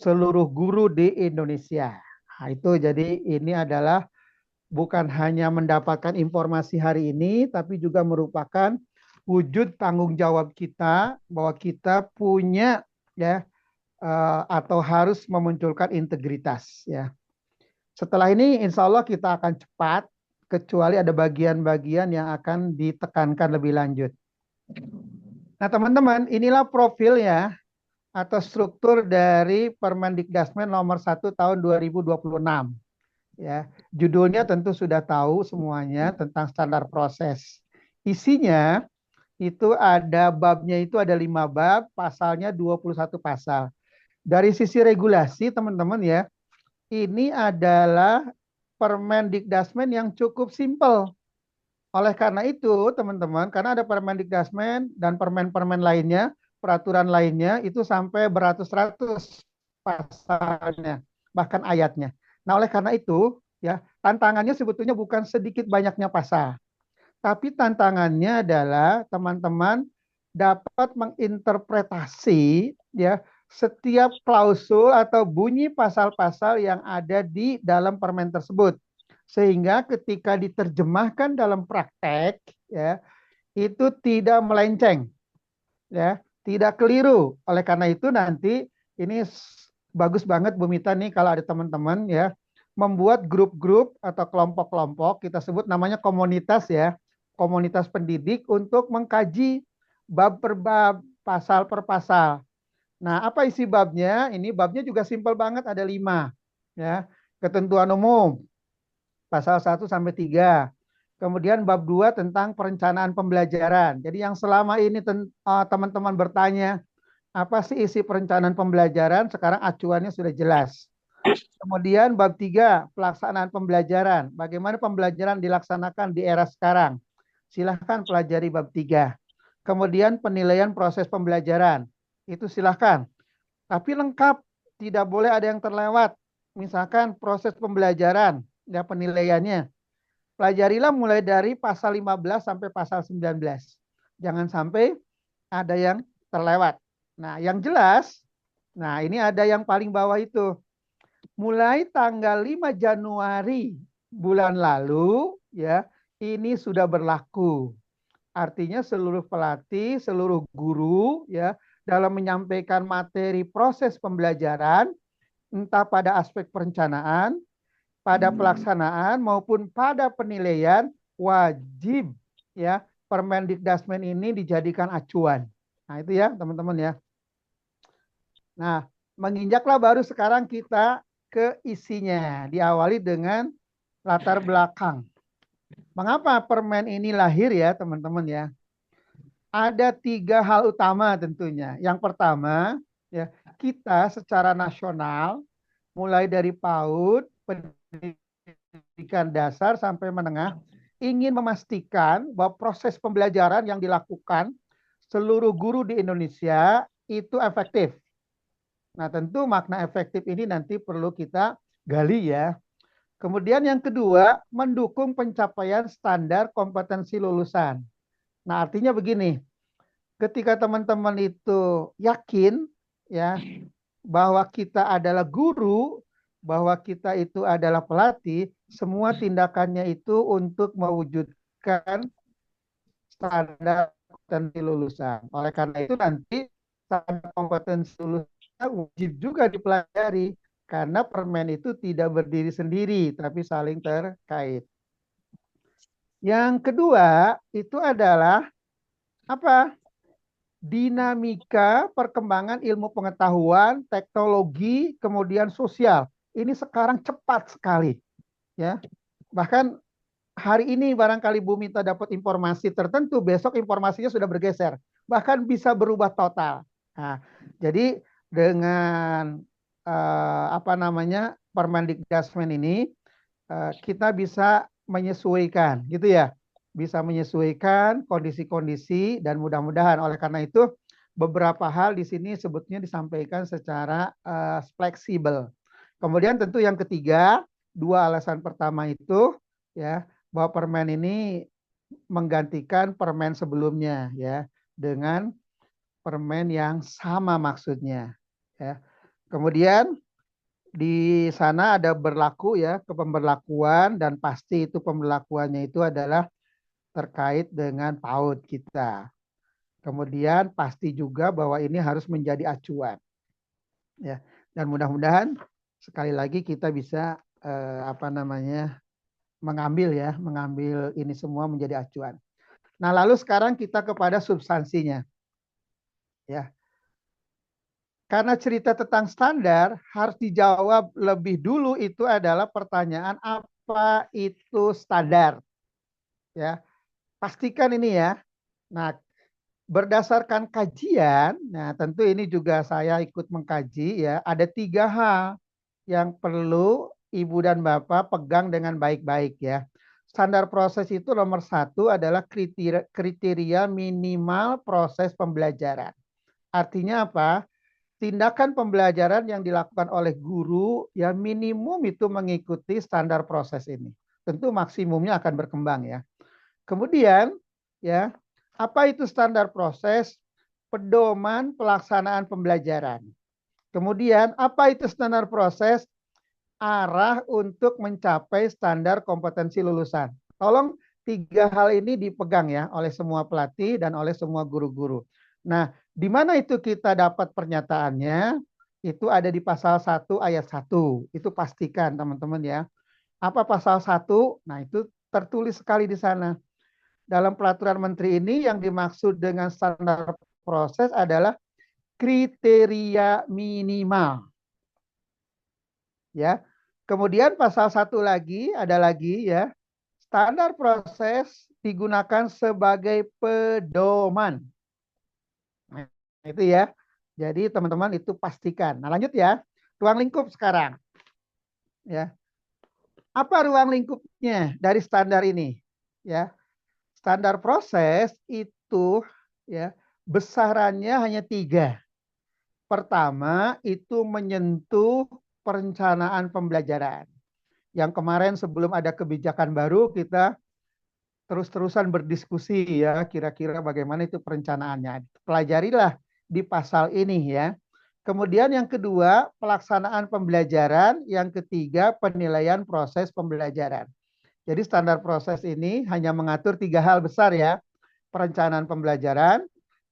seluruh guru di Indonesia. Nah, itu jadi ini adalah bukan hanya mendapatkan informasi hari ini, tapi juga merupakan wujud tanggung jawab kita bahwa kita punya ya atau harus memunculkan integritas ya. Setelah ini insya Allah kita akan cepat, kecuali ada bagian-bagian yang akan ditekankan lebih lanjut. Nah teman-teman, inilah profil ya atau struktur dari Permendikdasmen nomor 1 tahun 2026. Ya, judulnya tentu sudah tahu semuanya tentang standar proses. Isinya itu ada babnya itu ada 5 bab, pasalnya 21 pasal. Dari sisi regulasi teman-teman ya, ini adalah Permendikdasmen yang cukup simpel. Oleh karena itu, teman-teman, karena ada Permendikdasmen dan permen-permen lainnya, peraturan lainnya itu sampai beratus-ratus pasalnya, bahkan ayatnya. Nah, oleh karena itu, ya, tantangannya sebetulnya bukan sedikit banyaknya pasal, tapi tantangannya adalah teman-teman dapat menginterpretasi ya setiap klausul atau bunyi pasal-pasal yang ada di dalam permen tersebut. Sehingga ketika diterjemahkan dalam praktek ya itu tidak melenceng ya, tidak keliru. Oleh karena itu nanti ini bagus banget Bu Mita nih kalau ada teman-teman ya membuat grup-grup atau kelompok-kelompok, kita sebut namanya komunitas ya, komunitas pendidik untuk mengkaji bab per bab, pasal per pasal. Nah, apa isi babnya? Ini babnya juga simpel banget, ada 5 ya. Ketentuan umum pasal 1 sampai 3. Kemudian bab 2 tentang perencanaan pembelajaran. Jadi yang selama ini teman-teman bertanya, apa sih isi perencanaan pembelajaran? Sekarang acuannya sudah jelas. Kemudian bab 3 pelaksanaan pembelajaran. Bagaimana pembelajaran dilaksanakan di era sekarang? Silahkan pelajari bab 3. Kemudian penilaian proses pembelajaran. Itu silahkan. Tapi lengkap, tidak boleh ada yang terlewat. Misalkan proses pembelajaran, ya penilaiannya. Pelajarilah mulai dari pasal 15 sampai pasal 19. Jangan sampai ada yang terlewat. Nah, yang jelas, nah ini ada yang paling bawah itu. Mulai tanggal 5 Januari bulan lalu, ya, ini sudah berlaku. Artinya seluruh pelatih, seluruh guru, ya, dalam menyampaikan materi proses pembelajaran, entah pada aspek perencanaan, pada pelaksanaan maupun pada penilaian wajib ya Permendikdasmen ini dijadikan acuan. Nah, itu ya, teman-teman ya. Nah, menginjaklah baru sekarang kita ke isinya. Diawali dengan latar belakang. Mengapa permen ini lahir ya, teman-teman ya? Ada 3 hal utama tentunya. Yang pertama, ya, kita secara nasional mulai dari PAUD, pendidikan dasar sampai menengah ingin memastikan bahwa proses pembelajaran yang dilakukan seluruh guru di Indonesia itu efektif. Nah, tentu makna efektif ini nanti perlu kita gali ya. Kemudian yang kedua, mendukung pencapaian standar kompetensi lulusan. Nah, artinya begini, ketika teman-teman itu yakin ya bahwa kita adalah guru, bahwa kita itu adalah pelatih, semua tindakannya itu untuk mewujudkan standar kompetensi lulusan. Oleh karena itu nanti standar kompetensi lulusan wajib juga dipelajari karena permen itu tidak berdiri sendiri tapi saling terkait. Yang kedua itu adalah apa? Dinamika perkembangan ilmu pengetahuan, teknologi, kemudian sosial. Ini sekarang cepat sekali, ya. Bahkan hari ini barangkali Bu Mita dapat informasi tertentu, besok informasinya sudah bergeser, bahkan bisa berubah total. Nah, jadi dengan apa namanya Permendikdasmen ini kita bisa menyesuaikan, gitu ya, bisa menyesuaikan kondisi-kondisi dan mudah-mudahan oleh karena itu beberapa hal di sini sebetulnya disampaikan secara fleksibel. Kemudian tentu yang ketiga, 2 alasan pertama itu ya bahwa permen ini menggantikan permen sebelumnya ya dengan permen yang sama maksudnya ya. Kemudian di sana ada berlaku ya, kepemberlakuan, dan pasti itu pemberlakuannya itu adalah terkait dengan PAUD kita. Kemudian pasti juga bahwa ini harus menjadi acuan. Ya, dan mudah-mudahan sekali lagi kita bisa mengambil ini semua menjadi acuan. Nah, lalu sekarang kita kepada substansinya. Ya. Karena cerita tentang standar harus dijawab lebih dulu, itu adalah pertanyaan apa itu standar. Ya. Pastikan ini ya. Nah, berdasarkan kajian, nah tentu ini juga saya ikut mengkaji ya, ada 3 hal yang perlu Ibu dan Bapak pegang dengan baik-baik ya. Standar proses itu nomor 1 adalah kriteria minimal proses pembelajaran. Artinya apa? Tindakan pembelajaran yang dilakukan oleh guru ya minimum itu mengikuti standar proses ini. Tentu maksimumnya akan berkembang ya. Kemudian ya, apa itu standar proses? Pedoman pelaksanaan pembelajaran. Kemudian apa itu standar proses? Arah untuk mencapai standar kompetensi lulusan. Tolong 3 hal ini dipegang ya oleh semua pelatih dan oleh semua guru-guru. Nah, di mana itu kita dapat pernyataannya? Itu ada di pasal 1 ayat 1. Itu pastikan teman-teman ya. Apa pasal 1? Nah, itu tertulis sekali di sana. Dalam peraturan menteri ini yang dimaksud dengan standar proses adalah kriteria minimal. Ya. Kemudian pasal 1 lagi ada lagi ya. Standar proses digunakan sebagai pedoman. Nah, itu ya. Jadi teman-teman itu pastikan. Nah, lanjut ya. Ruang lingkup sekarang. Ya. Apa ruang lingkupnya dari standar ini? Ya. Standar proses itu ya besarannya hanya 3. Pertama itu menyentuh perencanaan pembelajaran. Yang kemarin sebelum ada kebijakan baru kita terus-terusan berdiskusi ya kira-kira bagaimana itu perencanaannya. Pelajarilah di pasal ini ya. Kemudian yang kedua pelaksanaan pembelajaran, yang ketiga penilaian proses pembelajaran. Jadi standar proses ini hanya mengatur 3 hal besar ya. Perencanaan pembelajaran,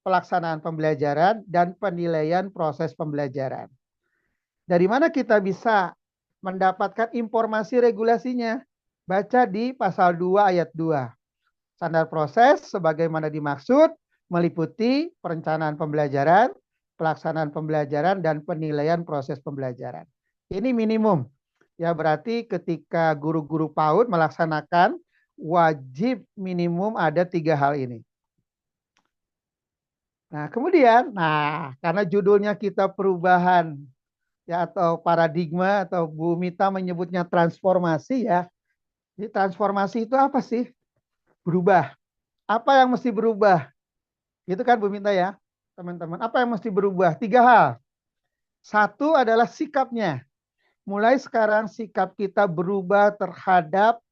pelaksanaan pembelajaran, dan penilaian proses pembelajaran. Dari mana kita bisa mendapatkan informasi regulasinya? Baca di pasal 2 ayat 2. Standar proses sebagaimana dimaksud meliputi perencanaan pembelajaran, pelaksanaan pembelajaran, dan penilaian proses pembelajaran. Ini minimum. Ya berarti ketika guru-guru PAUD melaksanakan wajib minimum ada 3 hal ini. Nah, kemudian, karena judulnya kita perubahan ya atau paradigma atau Bu Mita menyebutnya transformasi ya. Jadi transformasi itu apa sih? Berubah. Apa yang mesti berubah? Gitu kan Bu Mita ya, teman-teman. Apa yang mesti berubah? 3 hal. Satu adalah sikapnya. Mulai sekarang sikap kita berubah terhadap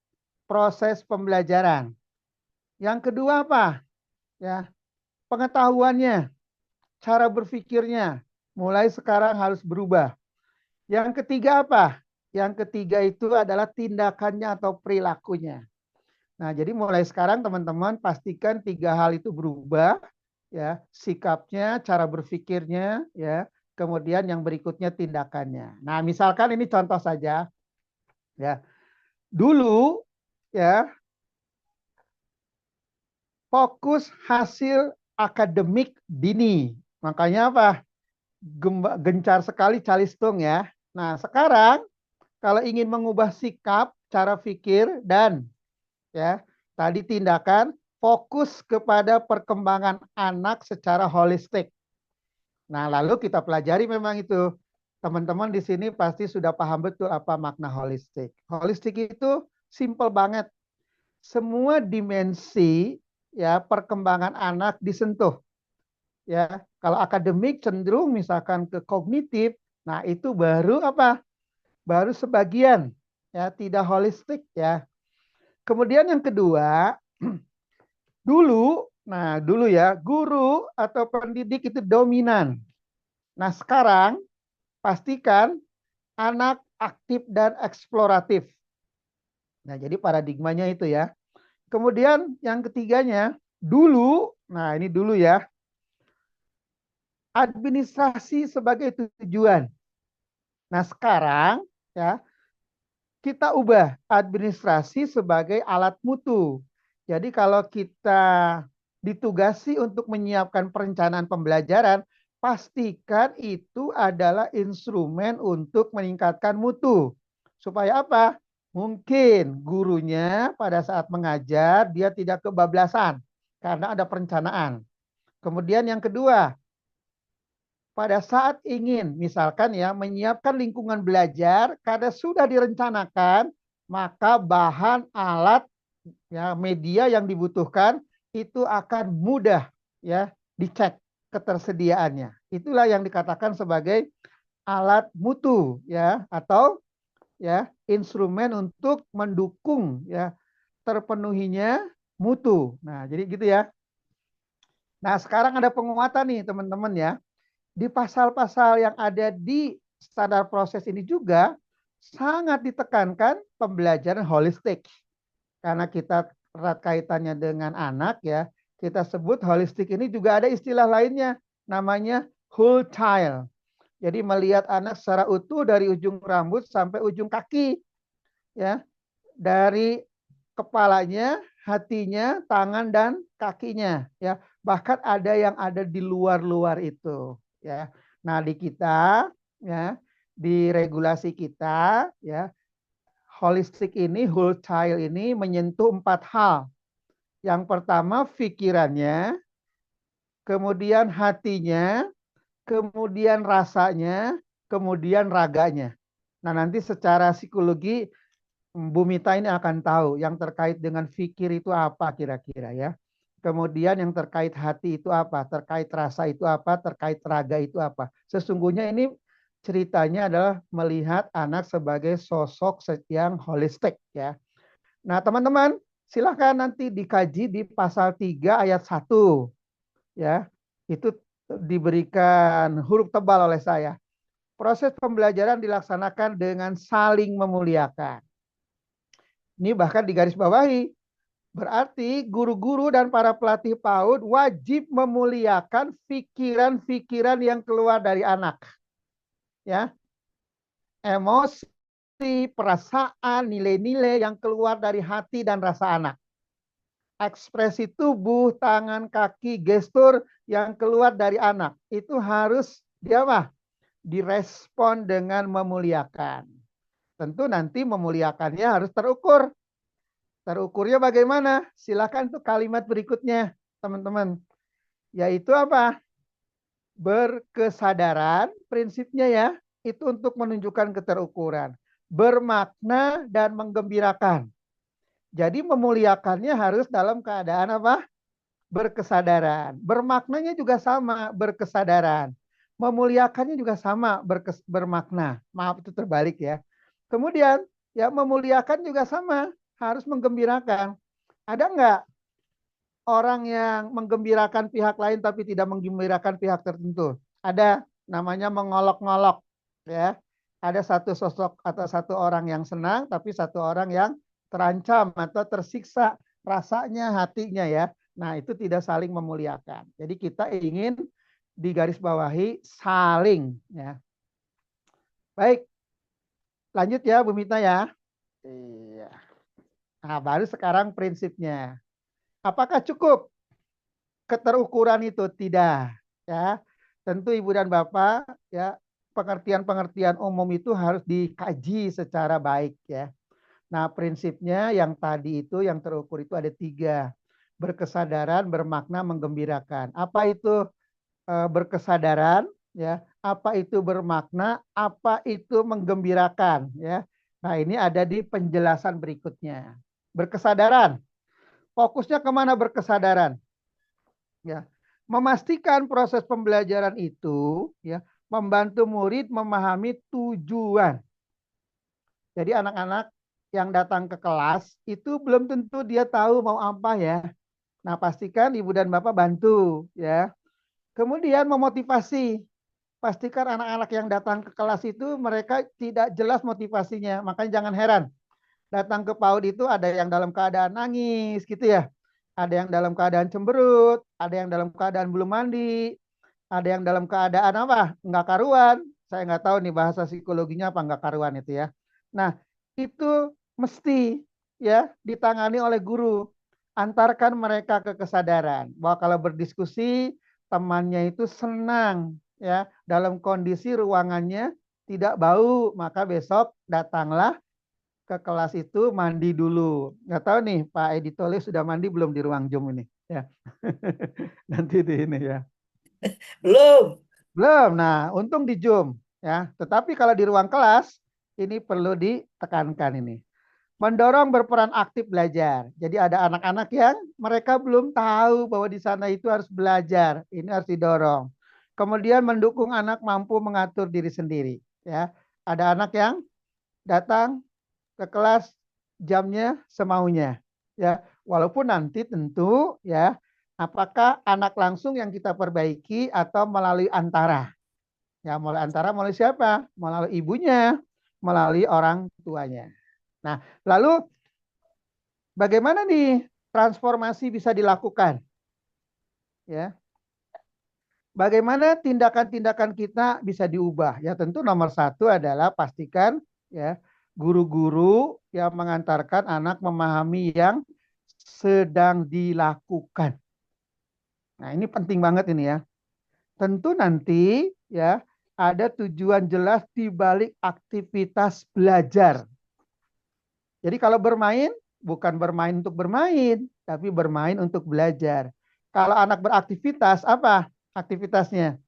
proses pembelajaran. Yang kedua apa? Ya, pengetahuannya, cara berpikirnya mulai sekarang harus berubah. Yang ketiga apa? Yang ketiga itu adalah tindakannya atau perilakunya. Nah, jadi mulai sekarang teman-teman pastikan 3 hal itu berubah, ya, sikapnya, cara berpikirnya, ya, kemudian yang berikutnya tindakannya. Nah, misalkan ini contoh saja, ya. Dulu, ya, fokus hasil akademik dini. Makanya apa? Gencar sekali calistung ya. Nah, sekarang kalau ingin mengubah sikap, cara pikir dan ya, tadi tindakan fokus kepada perkembangan anak secara holistik. Nah, lalu kita pelajari memang itu. Teman-teman di sini pasti sudah paham betul apa makna holistik. Holistik itu simple banget. Semua dimensi ya perkembangan anak disentuh. Ya, kalau akademik cenderung misalkan ke kognitif, nah itu baru apa? Baru sebagian ya, tidak holistik ya. Kemudian yang kedua, dulu ya, guru atau pendidik itu dominan. Nah, sekarang pastikan anak aktif dan eksploratif. Nah, jadi paradigmanya itu ya. Kemudian yang ketiganya, dulu, nah ini dulu ya, administrasi sebagai tujuan. Nah, sekarang ya, kita ubah administrasi sebagai alat mutu. Jadi kalau kita ditugasi untuk menyiapkan perencanaan pembelajaran, pastikan itu adalah instrumen untuk meningkatkan mutu. Supaya apa? Mungkin gurunya pada saat mengajar dia tidak kebablasan karena ada perencanaan. Kemudian yang kedua, pada saat ingin misalkan ya menyiapkan lingkungan belajar karena sudah direncanakan, maka bahan alat ya media yang dibutuhkan itu akan mudah ya dicek ketersediaannya. Itulah yang dikatakan sebagai alat mutu ya atau ya instrumen untuk mendukung ya terpenuhinya mutu. Nah, jadi gitu ya. Nah, sekarang ada penguatan nih teman-teman ya. Di pasal-pasal yang ada di standar proses ini juga sangat ditekankan pembelajaran holistik. Karena kita erat kaitannya dengan anak ya, kita sebut holistik ini juga ada istilah lainnya, namanya whole child. Jadi melihat anak secara utuh dari ujung rambut sampai ujung kaki, ya, dari kepalanya, hatinya, tangan dan kakinya, ya. Bahkan ada yang ada di luar-luar itu, ya. Nah, di kita, ya, di regulasi kita, ya, holistik ini, whole child ini menyentuh 4 hal. Yang pertama pikirannya, kemudian hatinya, kemudian rasanya, kemudian raganya. Nah, nanti secara psikologi Bu Mita ini akan tahu yang terkait dengan fikir itu apa kira-kira ya. Kemudian yang terkait hati itu apa, terkait rasa itu apa, terkait raga itu apa. Sesungguhnya ini ceritanya adalah melihat anak sebagai sosok yang holistik ya. Nah, teman-teman, silahkan nanti dikaji di pasal 3 ayat 1 ya. Itu diberikan huruf tebal oleh saya. Proses pembelajaran dilaksanakan dengan saling memuliakan. Ini bahkan digarisbawahi. Berarti guru-guru dan para pelatih PAUD wajib memuliakan pikiran-pikiran yang keluar dari anak. Ya, emosi, perasaan, nilai-nilai yang keluar dari hati dan rasa anak. Ekspresi tubuh, tangan, kaki, gestur yang keluar dari anak. Itu harus dia apa? Direspon dengan memuliakan. Tentu nanti memuliakannya harus terukur. Terukurnya bagaimana? Silakan tuh kalimat berikutnya, teman-teman. Yaitu apa? Berkesadaran, prinsipnya ya, itu untuk menunjukkan keterukuran. Bermakna dan menggembirakan. Jadi memuliakannya harus dalam keadaan apa? Berkesadaran. Bermaknanya juga sama, berkesadaran. Memuliakannya juga sama, bermakna. Maaf itu terbalik ya. Kemudian ya memuliakan juga sama, harus menggembirakan. Ada nggak orang yang menggembirakan pihak lain tapi tidak menggembirakan pihak tertentu? Ada, namanya mengolok-ngolok ya. Ada satu sosok atau satu orang yang senang tapi satu orang yang terancam atau tersiksa rasanya, hatinya ya. Nah, itu tidak saling memuliakan. Jadi kita ingin digarisbawahi saling ya. Baik, lanjut ya Bu Mita ya. Iya. Nah, baru sekarang prinsipnya. Apakah cukup keterukuran itu? Tidak, ya. Tentu Ibu dan Bapak, ya, pengertian-pengertian umum itu harus dikaji secara baik, ya. Nah, prinsipnya yang tadi itu, yang terukur itu ada 3. Berkesadaran, bermakna, menggembirakan. Apa itu berkesadaran? Ya. Apa itu bermakna? Apa itu menggembirakan? Ya. Nah, ini ada di penjelasan berikutnya. Berkesadaran. Fokusnya kemana berkesadaran? Ya, memastikan proses pembelajaran itu ya membantu murid memahami tujuan. Jadi anak-anak yang datang ke kelas itu belum tentu dia tahu mau apa ya. Nah, pastikan ibu dan bapak bantu ya. Kemudian memotivasi. pastikan anak-anak yang datang ke kelas itu mereka tidak jelas motivasinya. Makanya jangan heran. Datang ke PAUD itu ada yang dalam keadaan nangis gitu ya. Ada yang dalam keadaan cemberut, ada yang dalam keadaan belum mandi, ada yang dalam keadaan apa? Enggak karuan. Saya nggak tahu nih bahasa psikologinya apa enggak karuan itu ya. Nah, itu mesti ya ditangani oleh guru. Antarkan mereka ke kesadaran bahwa kalau berdiskusi temannya itu senang ya dalam kondisi ruangannya tidak bau, maka besok datanglah ke kelas itu mandi dulu. Nggak tahu nih Pak Edi Tole sudah mandi belum di ruang Zoom ini ya. Nanti di ini ya. Belum. Belum. Nah, untung di Zoom ya. Tetapi kalau di ruang kelas ini perlu ditekankan ini. Mendorong berperan aktif belajar. Jadi ada anak-anak yang mereka belum tahu bahwa di sana itu harus belajar. Ini harus didorong. Kemudian mendukung anak mampu mengatur diri sendiri. Ya, ada anak yang datang ke kelas jamnya semaunya. Ya, walaupun nanti tentu ya, apakah anak langsung yang kita perbaiki atau melalui antara? Ya, melalui siapa? Melalui ibunya, melalui orang tuanya. Nah, lalu bagaimana nih transformasi bisa dilakukan? Ya, bagaimana tindakan-tindakan kita bisa diubah? Ya, tentu nomor satu adalah pastikan ya guru-guru yang mengantarkan anak memahami yang sedang dilakukan. Nah, ini penting banget ini ya. Tentu nanti ya ada tujuan jelas di balik aktivitas belajar. Jadi kalau bermain, bukan bermain untuk bermain, tapi bermain untuk belajar. Kalau anak beraktivitas, apa aktivitasnya?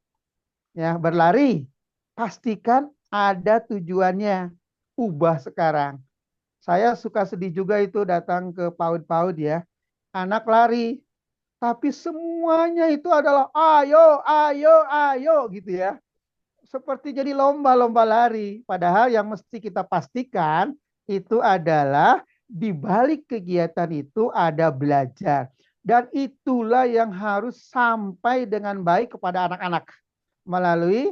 Ya, berlari. Pastikan ada tujuannya. Ubah sekarang. Saya suka sedih juga itu datang ke PAUD-PAUD ya. Anak lari, tapi semuanya itu adalah ayo, ayo, ayo gitu ya. Seperti jadi lomba-lomba lari. Padahal yang mesti kita pastikan itu adalah di balik kegiatan itu ada belajar. Dan itulah yang harus sampai dengan baik kepada anak-anak melalui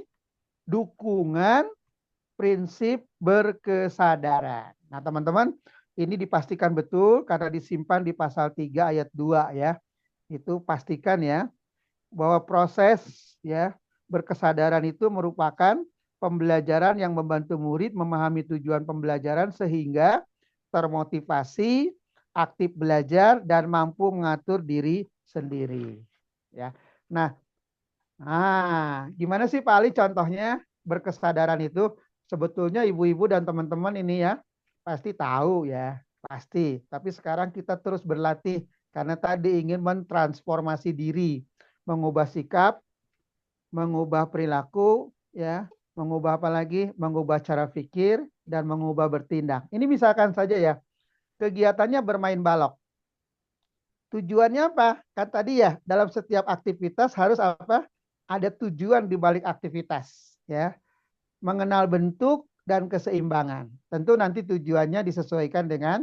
dukungan prinsip berkesadaran. Nah, teman-teman, ini dipastikan betul karena disimpan di pasal 3 ayat 2 ya. Itu pastikan ya bahwa proses ya berkesadaran itu merupakan pembelajaran yang membantu murid memahami tujuan pembelajaran sehingga termotivasi, aktif belajar dan mampu mengatur diri sendiri. Ya. Nah, gimana sih Pak Ali contohnya berkesadaran itu? Sebetulnya ibu-ibu dan teman-teman ini ya pasti tahu ya, pasti. Tapi sekarang kita terus berlatih karena tadi ingin mentransformasi diri, mengubah sikap, mengubah perilaku, ya, mengubah apa lagi? Mengubah cara pikir dan mengubah bertindak. Ini misalkan saja ya, kegiatannya bermain balok. Tujuannya apa? Kan tadi ya, dalam setiap aktivitas harus apa? Ada tujuan di balik aktivitas, ya. Mengenal bentuk dan keseimbangan. Tentu nanti tujuannya disesuaikan dengan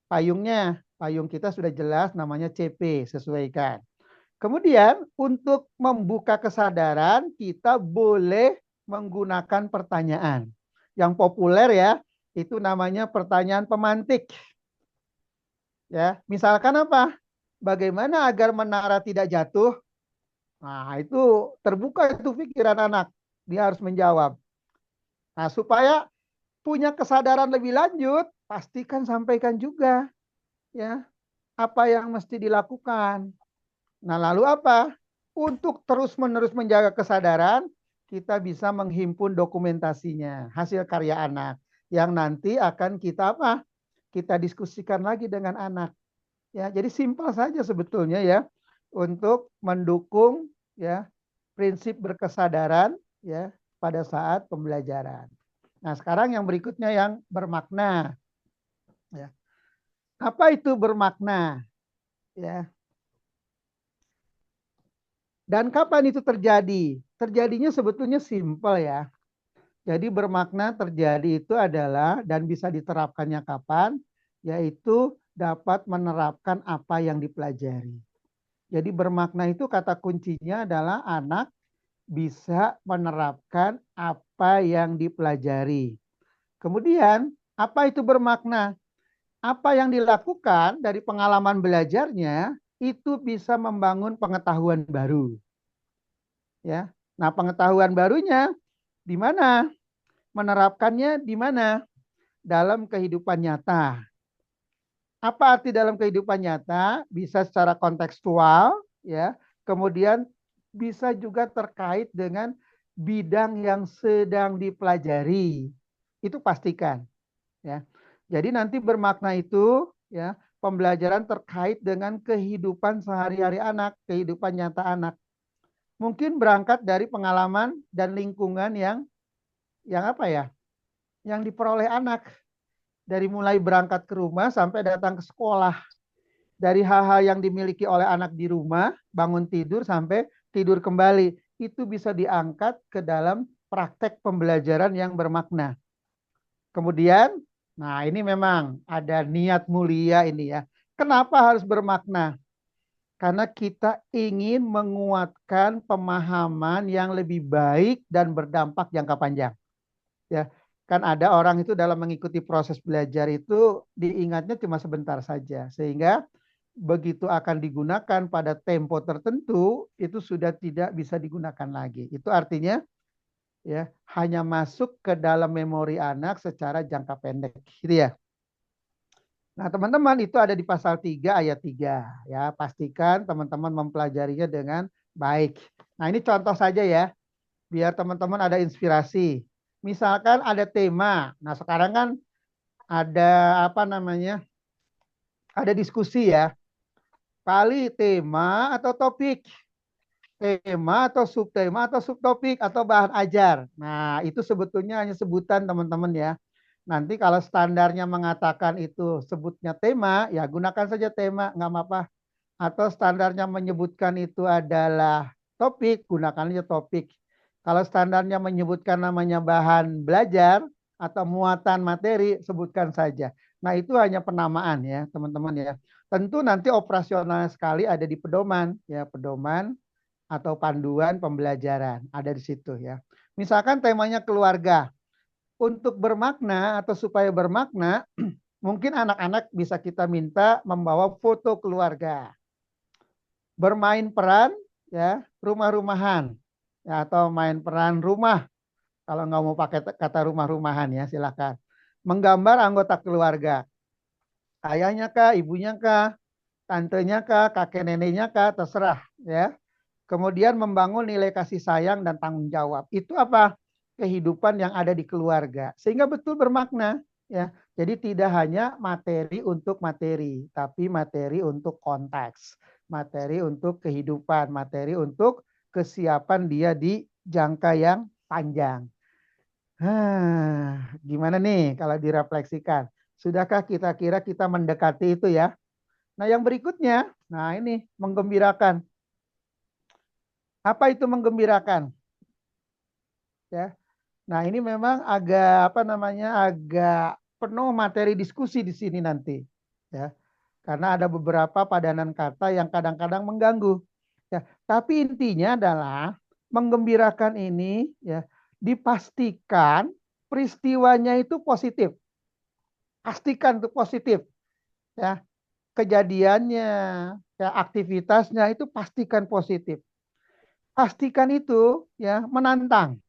payungnya. Payung kita sudah jelas namanya CP, sesuaikan. Kemudian untuk membuka kesadaran kita boleh menggunakan pertanyaan. Yang populer ya, itu namanya pertanyaan pemantik. Ya, misalkan apa? Bagaimana agar menara tidak jatuh? Nah, itu terbuka itu pikiran anak. Dia harus menjawab. Nah, supaya punya kesadaran lebih lanjut, pastikan sampaikan juga ya apa yang mesti dilakukan. Nah, lalu apa? Untuk terus-menerus menjaga kesadaran, kita bisa menghimpun dokumentasinya, hasil karya anak yang nanti akan kita apa? Kita diskusikan lagi dengan anak. Ya, jadi simpel saja sebetulnya ya untuk mendukung ya prinsip berkesadaran ya pada saat pembelajaran. Nah, sekarang yang berikutnya yang bermakna ya. Apa itu bermakna? Ya. Dan kapan itu terjadi? Terjadinya sebetulnya simpel ya. Jadi bermakna terjadi itu adalah dan bisa diterapkannya kapan? Yaitu dapat menerapkan apa yang dipelajari. Jadi bermakna itu kata kuncinya adalah anak bisa menerapkan apa yang dipelajari. Kemudian, apa itu bermakna? Apa yang dilakukan dari pengalaman belajarnya itu bisa membangun pengetahuan baru. Ya, nah pengetahuan barunya di mana? Menerapkannya di mana? Dalam kehidupan nyata. Apa arti dalam kehidupan nyata? Bisa secara kontekstual, ya. Kemudian bisa juga terkait dengan bidang yang sedang dipelajari. Itu pastikan, ya. Jadi nanti bermakna itu, ya, pembelajaran terkait dengan kehidupan sehari-hari anak, kehidupan nyata anak. Mungkin berangkat dari pengalaman dan lingkungan yang apa ya? Yang diperoleh anak dari mulai berangkat ke rumah sampai datang ke sekolah. Dari hal-hal yang dimiliki oleh anak di rumah, bangun tidur sampai tidur kembali, itu bisa diangkat ke dalam praktek pembelajaran yang bermakna. Kemudian, nah ini memang ada niat mulia ini ya. Kenapa harus bermakna? Karena kita ingin menguatkan pemahaman yang lebih baik dan berdampak jangka panjang. Ya, kan ada orang itu dalam mengikuti proses belajar itu diingatnya cuma sebentar saja, sehingga begitu akan digunakan pada tempo tertentu itu sudah tidak bisa digunakan lagi. Itu artinya ya hanya masuk ke dalam memori anak secara jangka pendek, gitu ya. Nah, teman-teman itu ada di pasal 3 ayat 3 ya. Pastikan teman-teman mempelajarinya dengan baik. Nah, ini contoh saja ya, biar teman-teman ada inspirasi. Misalkan ada tema. Nah, sekarang kan ada apa namanya? Ada diskusi ya. Kali tema atau topik, tema atau subtopik atau bahan ajar. Nah, itu sebetulnya hanya sebutan teman-teman ya. Nanti kalau standarnya mengatakan itu sebutnya tema, ya gunakan saja tema, nggak apa-apa. Atau standarnya menyebutkan itu adalah topik, gunakan aja topik. Kalau standarnya menyebutkan namanya bahan belajar atau muatan materi, sebutkan saja. Nah, itu hanya penamaan ya, teman-teman ya. Tentu nanti operasional sekali ada di pedoman, ya, pedoman atau panduan pembelajaran ada di situ ya. Misalkan temanya keluarga. Untuk bermakna atau supaya bermakna, mungkin anak-anak bisa kita minta membawa foto keluarga, bermain peran ya rumah-rumahan ya, atau main peran rumah. Kalau nggak mau pakai kata rumah-rumahan ya silakan. Menggambar anggota keluarga, ayahnya kah, ibunya kah, tantenya kah, kakek neneknya kah, terserah ya. Kemudian membangun nilai kasih sayang dan tanggung jawab. Itu apa? Kehidupan yang ada di keluarga. Sehingga betul bermakna ya. Jadi tidak hanya materi untuk materi, tapi materi untuk konteks, materi untuk kehidupan, materi untuk kesiapan dia di jangka yang panjang. Gimana nih kalau direfleksikan? Sudahkah kita kira kita mendekati itu ya? Nah, yang berikutnya, nah ini menggembirakan. Apa itu menggembirakan? Ya. Nah, ini memang agak apa namanya? Agak penuh materi diskusi di sini nanti, ya. Karena ada beberapa padanan kata yang kadang-kadang mengganggu. Ya, tapi intinya adalah menggembirakan ini ya dipastikan peristiwanya itu positif. Pastikan itu positif, ya. Kejadiannya, ya aktivitasnya itu pastikan positif. Pastikan itu ya menantang.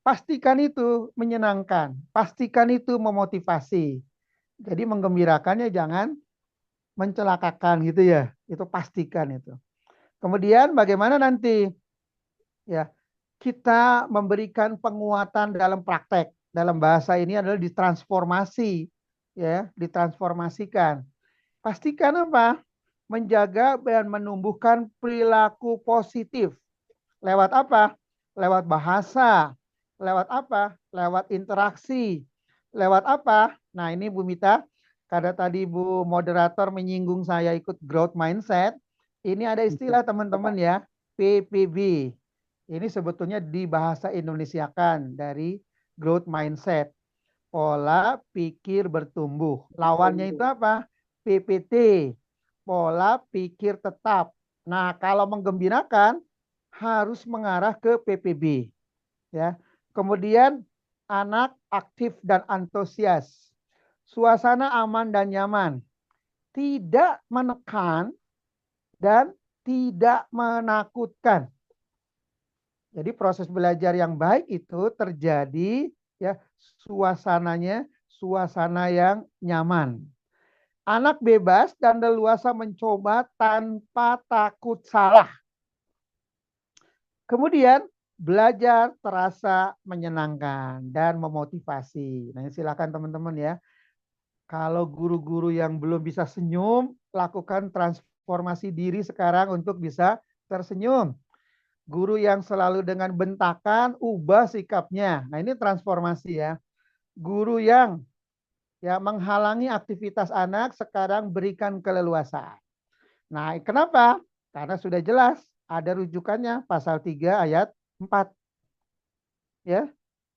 Pastikan itu menyenangkan, pastikan itu memotivasi. Jadi menggembirakannya jangan mencelakakan gitu ya. Itu pastikan itu. Kemudian bagaimana nanti ya kita memberikan penguatan dalam praktek. Dalam bahasa ini adalah ditransformasi ya, ditransformasikan. Pastikan apa? Menjaga dan menumbuhkan perilaku positif. Lewat apa? Lewat bahasa. Lewat apa? Lewat interaksi. Lewat apa? Nah ini Bu Mita, karena tadi Bu moderator menyinggung saya ikut growth mindset, ini ada istilah teman-teman ya, PPB. Ini sebetulnya dibahasa Indonesiakan dari growth mindset. Pola pikir bertumbuh. Lawannya itu apa? PPT. Pola pikir tetap. Nah kalau menggembirakan, harus mengarah ke PPB, ya. Kemudian anak aktif dan antusias. Suasana aman dan nyaman. Tidak menekan dan tidak menakutkan. Jadi proses belajar yang baik itu terjadi ya suasananya suasana yang nyaman. Anak bebas dan leluasa mencoba tanpa takut salah. Kemudian belajar terasa menyenangkan dan memotivasi. Nah, silakan teman-teman ya. Kalau guru-guru yang belum bisa senyum, lakukan transformasi diri sekarang untuk bisa tersenyum. Guru yang selalu dengan bentakan, ubah sikapnya. Nah, ini transformasi ya. Guru yang ya menghalangi aktivitas anak, sekarang berikan keleluasaan. Nah, kenapa? Karena sudah jelas ada rujukannya pasal 3 ayat 4 ya.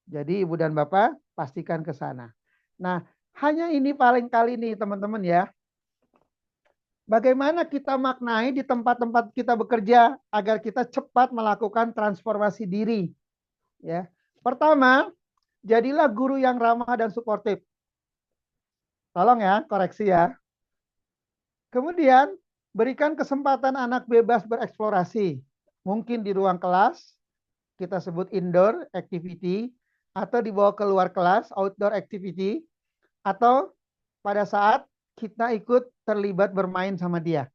Jadi Ibu dan Bapak pastikan ke sana. Nah, hanya ini paling kali nih teman-teman ya. Bagaimana kita maknai di tempat-tempat kita bekerja agar kita cepat melakukan transformasi diri, ya. Pertama, jadilah guru yang ramah dan suportif. Tolong ya, koreksi ya. Kemudian, berikan kesempatan anak bebas bereksplorasi. Mungkin di ruang kelas, kita sebut indoor activity, atau dibawa keluar kelas, outdoor activity, atau pada saat kita ikut terlibat bermain sama dia.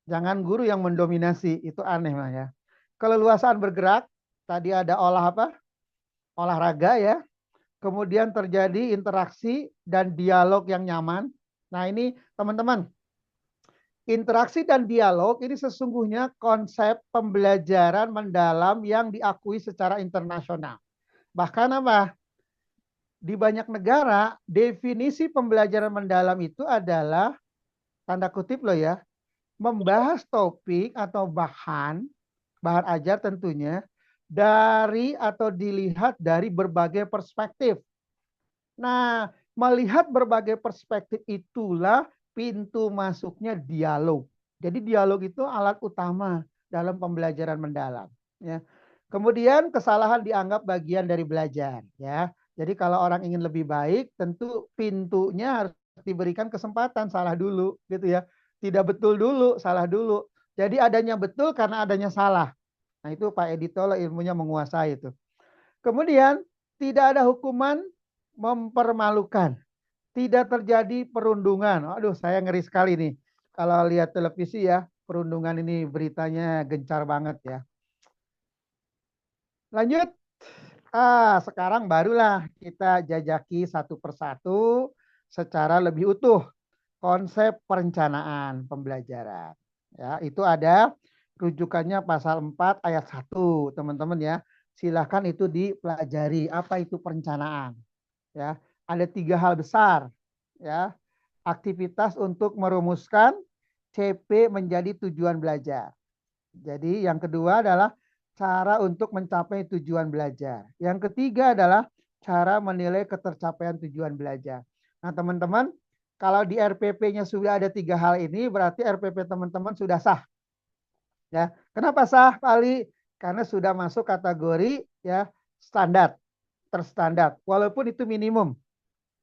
Jangan guru yang mendominasi, itu aneh lah ya. Keleluasaan bergerak, tadi ada olahraga ya. Kemudian terjadi interaksi dan dialog yang nyaman. Nah ini teman-teman, interaksi dan dialog ini sesungguhnya konsep pembelajaran mendalam yang diakui secara internasional. Bahkan apa? Di banyak negara, definisi pembelajaran mendalam itu adalah, tanda kutip loh ya, membahas topik atau bahan ajar tentunya, dari atau dilihat dari berbagai perspektif. Nah, melihat berbagai perspektif itulah pintu masuknya dialog. Jadi dialog itu alat utama dalam pembelajaran mendalam. Ya. Kemudian kesalahan dianggap bagian dari belajar. Ya. Jadi kalau orang ingin lebih baik, tentu pintunya harus diberikan kesempatan salah dulu, gitu ya. Tidak betul dulu, salah dulu. Jadi adanya betul karena adanya salah. Nah itu Pak Edito ilmunya menguasai itu. Kemudian tidak ada hukuman mempermalukan. Tidak terjadi perundungan. Aduh, saya ngeri sekali nih. Kalau lihat televisi ya, perundungan ini beritanya gencar banget ya. Lanjut. Sekarang barulah kita jajaki satu persatu secara lebih utuh konsep perencanaan pembelajaran. Ya, itu ada rujukannya pasal 4 ayat 1, teman-teman ya. Silahkan itu dipelajari apa itu perencanaan. Ya, ada 3 hal besar ya. Aktivitas untuk merumuskan CP menjadi tujuan belajar. Jadi yang kedua adalah cara untuk mencapai tujuan belajar. Yang ketiga adalah cara menilai ketercapaian tujuan belajar. Nah teman-teman, kalau di RPP-nya sudah ada 3 hal ini, berarti RPP teman-teman sudah sah. Ya, kenapa sah, Pak Ali? Karena sudah masuk kategori ya standar, terstandar, walaupun itu minimum.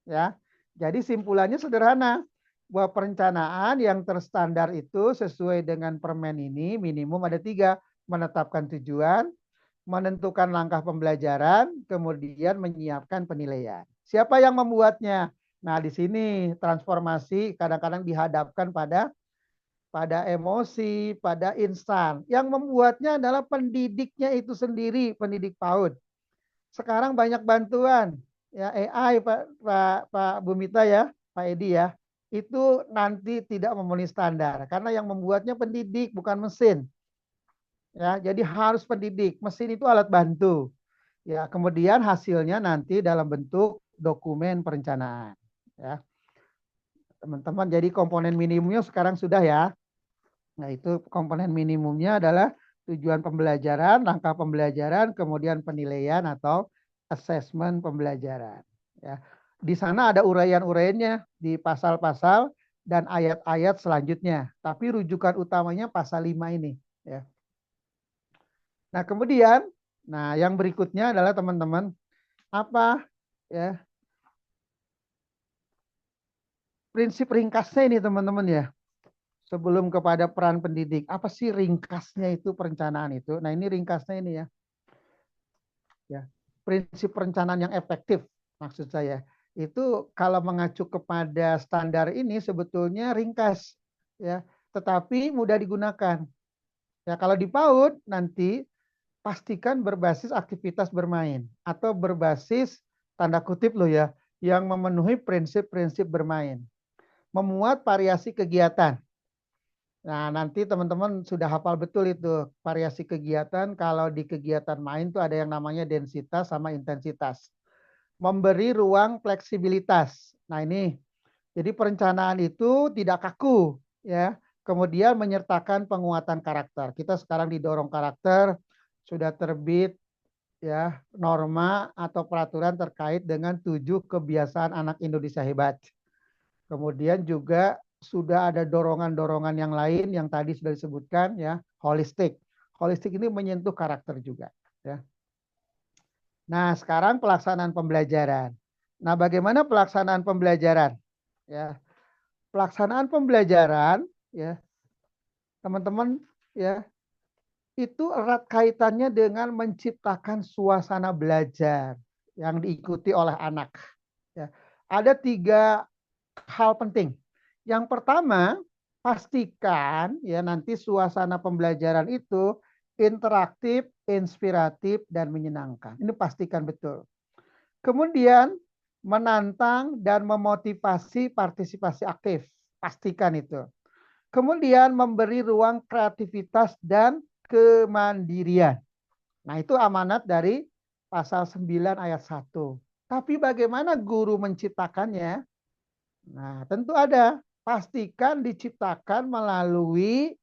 Ya, jadi simpulannya sederhana, bahwa perencanaan yang terstandar itu sesuai dengan permen ini minimum ada 3, menetapkan tujuan, menentukan langkah pembelajaran, kemudian menyiapkan penilaian. Siapa yang membuatnya? Nah, di sini transformasi kadang-kadang dihadapkan pada emosi, pada instan. Yang membuatnya adalah pendidiknya itu sendiri, pendidik PAUD. Sekarang banyak bantuan, ya AI Pak Bumita ya, Pak Edi ya. Itu nanti tidak memenuhi standar karena yang membuatnya pendidik bukan mesin. Ya, jadi harus pendidik. Mesin itu alat bantu. Ya, kemudian hasilnya nanti dalam bentuk dokumen perencanaan. Ya, teman-teman. Jadi komponen minimumnya sekarang sudah ya. Nah, itu komponen minimumnya adalah tujuan pembelajaran, langkah pembelajaran, kemudian penilaian atau asesmen pembelajaran. Ya. Di sana ada uraian-uraiannya di pasal-pasal dan ayat-ayat selanjutnya. Tapi rujukan utamanya pasal 5 ini. Ya. Nah, kemudian, yang berikutnya adalah teman-teman, apa ya prinsip ringkasnya ini teman-teman ya. Sebelum kepada peran pendidik, apa sih ringkasnya itu perencanaan itu? Nah, ini ringkasnya ini ya. Ya, prinsip perencanaan yang efektif maksud saya. Itu kalau mengacu kepada standar ini sebetulnya ringkas ya, tetapi mudah digunakan. Ya, kalau di PAUD nanti pastikan berbasis aktivitas bermain atau berbasis tanda kutip loh ya, yang memenuhi prinsip-prinsip bermain. Memuat variasi kegiatan. Nah, nanti teman-teman sudah hafal betul itu variasi kegiatan. Kalau di kegiatan main tuh ada yang namanya densitas sama intensitas. Memberi ruang fleksibilitas. Nah, ini jadi perencanaan itu tidak kaku ya. Kemudian menyertakan penguatan karakter. Kita sekarang didorong karakter, sudah terbit ya norma atau peraturan terkait dengan 7 kebiasaan anak Indonesia hebat. Kemudian juga sudah ada dorongan-dorongan yang lain yang tadi sudah disebutkan ya, holistik. Holistik ini menyentuh karakter juga ya. Nah, sekarang pelaksanaan pembelajaran. Nah, bagaimana pelaksanaan pembelajaran? Ya, pelaksanaan pembelajaran ya, teman-teman ya, itu erat kaitannya dengan menciptakan suasana belajar yang diikuti oleh anak. Ya. Ada 3 hal penting. Yang pertama, pastikan ya nanti suasana pembelajaran itu interaktif, inspiratif, dan menyenangkan. Ini pastikan betul. Kemudian menantang dan memotivasi partisipasi aktif. Pastikan itu. Kemudian memberi ruang kreativitas dan kemandirian. Nah, itu amanat dari pasal 9 ayat 1. Tapi bagaimana guru menciptakannya? Nah, tentu ada. Pastikan diciptakan melalui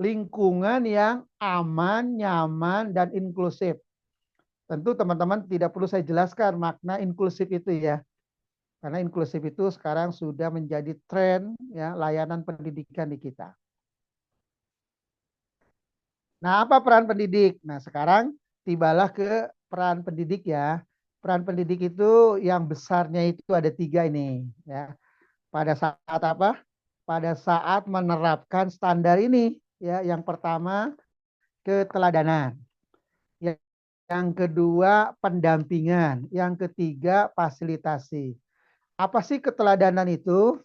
lingkungan yang aman, nyaman, dan inklusif. Tentu teman-teman tidak perlu saya jelaskan makna inklusif itu ya. Karena inklusif itu sekarang sudah menjadi tren ya layanan pendidikan di kita. Nah, apa peran pendidik? Nah, sekarang tibalah ke peran pendidik ya. Peran pendidik itu yang besarnya itu ada 3 ini ya. Pada saat apa? Pada saat menerapkan standar ini ya. Yang pertama keteladanan. Yang kedua pendampingan. Yang ketiga fasilitasi. Apa sih keteladanan itu?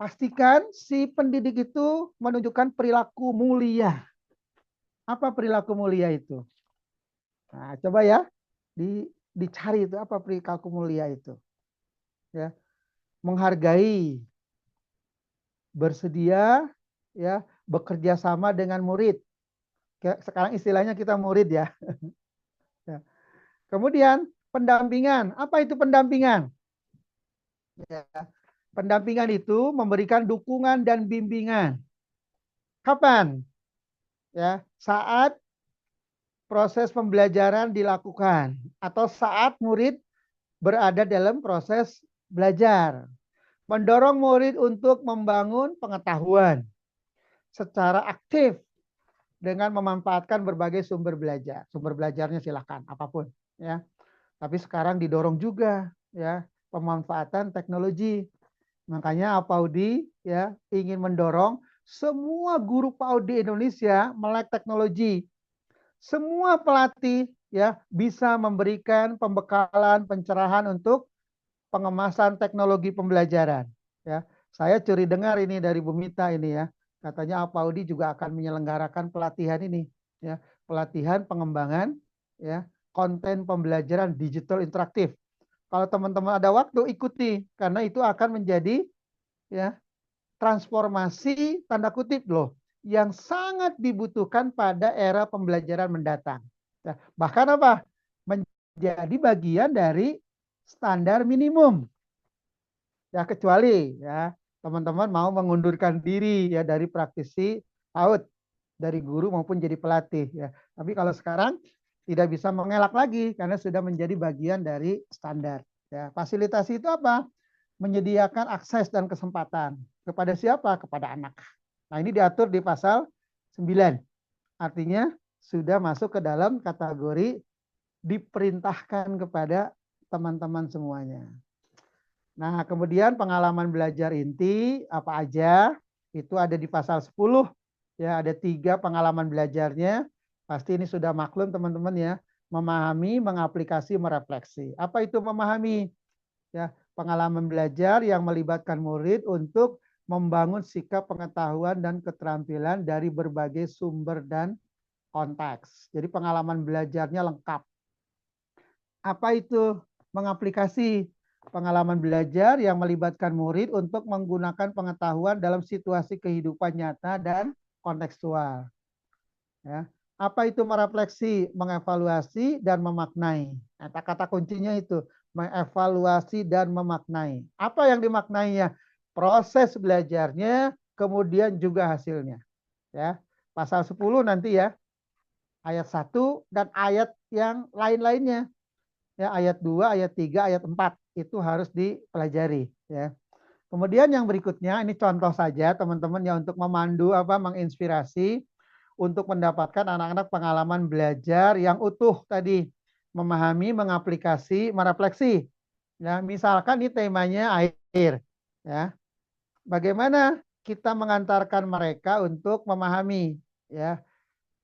Pastikan si pendidik itu menunjukkan perilaku mulia. Apa perilaku mulia itu? Nah, coba ya dicari itu apa perilaku mulia itu. Ya, menghargai, bersedia, ya, bekerja sama dengan murid. Sekarang istilahnya kita murid ya. Ya. Kemudian pendampingan. Apa itu pendampingan? Ya. Pendampingan itu memberikan dukungan dan bimbingan. Kapan? Ya, saat proses pembelajaran dilakukan atau saat murid berada dalam proses belajar. Mendorong murid untuk membangun pengetahuan secara aktif dengan memanfaatkan berbagai sumber belajar. Sumber belajarnya silakan apapun ya. Tapi sekarang didorong juga ya pemanfaatan teknologi. Makanya Apaudi ya ingin mendorong semua guru PAUD di Indonesia melek teknologi. Semua pelatih ya bisa memberikan pembekalan pencerahan untuk pengemasan teknologi pembelajaran ya. Saya curi dengar ini dari Bu Mita ini ya. Katanya Apaudi juga akan menyelenggarakan pelatihan ini ya, pelatihan pengembangan ya konten pembelajaran digital interaktif. Kalau teman-teman ada waktu ikuti karena itu akan menjadi ya transformasi tanda kutip loh yang sangat dibutuhkan pada era pembelajaran mendatang. Ya, bahkan apa? Menjadi bagian dari standar minimum. Ya kecuali ya teman-teman mau mengundurkan diri ya dari praktisi PAUD, dari guru maupun jadi pelatih ya. Tapi kalau sekarang tidak bisa mengelak lagi karena sudah menjadi bagian dari standar. Ya, fasilitasi itu apa? Menyediakan akses dan kesempatan kepada siapa? Kepada anak. Nah, ini diatur di pasal 9. Artinya sudah masuk ke dalam kategori diperintahkan kepada teman-teman semuanya. Nah, kemudian pengalaman belajar inti apa aja? Itu ada di pasal 10. Ya, ada 3 pengalaman belajarnya. Pasti ini sudah maklum teman-teman ya. Memahami, mengaplikasi, merefleksi. Apa itu memahami? Ya, pengalaman belajar yang melibatkan murid untuk membangun sikap pengetahuan dan keterampilan dari berbagai sumber dan konteks. Jadi pengalaman belajarnya lengkap. Apa itu mengaplikasi? Pengalaman belajar yang melibatkan murid untuk menggunakan pengetahuan dalam situasi kehidupan nyata dan kontekstual. Ya. Apa itu merefleksi, mengevaluasi, dan memaknai? Kata-kata kuncinya itu, mengevaluasi dan memaknai. Apa yang dimaknainya? Proses belajarnya, kemudian juga hasilnya. Ya. Pasal 10 nanti ya, ayat 1 dan ayat yang lain-lainnya. Ya, ayat 2, ayat 3, ayat 4 itu harus dipelajari ya. Kemudian yang berikutnya ini contoh saja teman-teman ya untuk memandu menginspirasi untuk mendapatkan anak-anak pengalaman belajar yang utuh tadi, memahami, mengaplikasi, merefleksi. Ya, misalkan ini temanya air ya. Bagaimana kita mengantarkan mereka untuk memahami ya,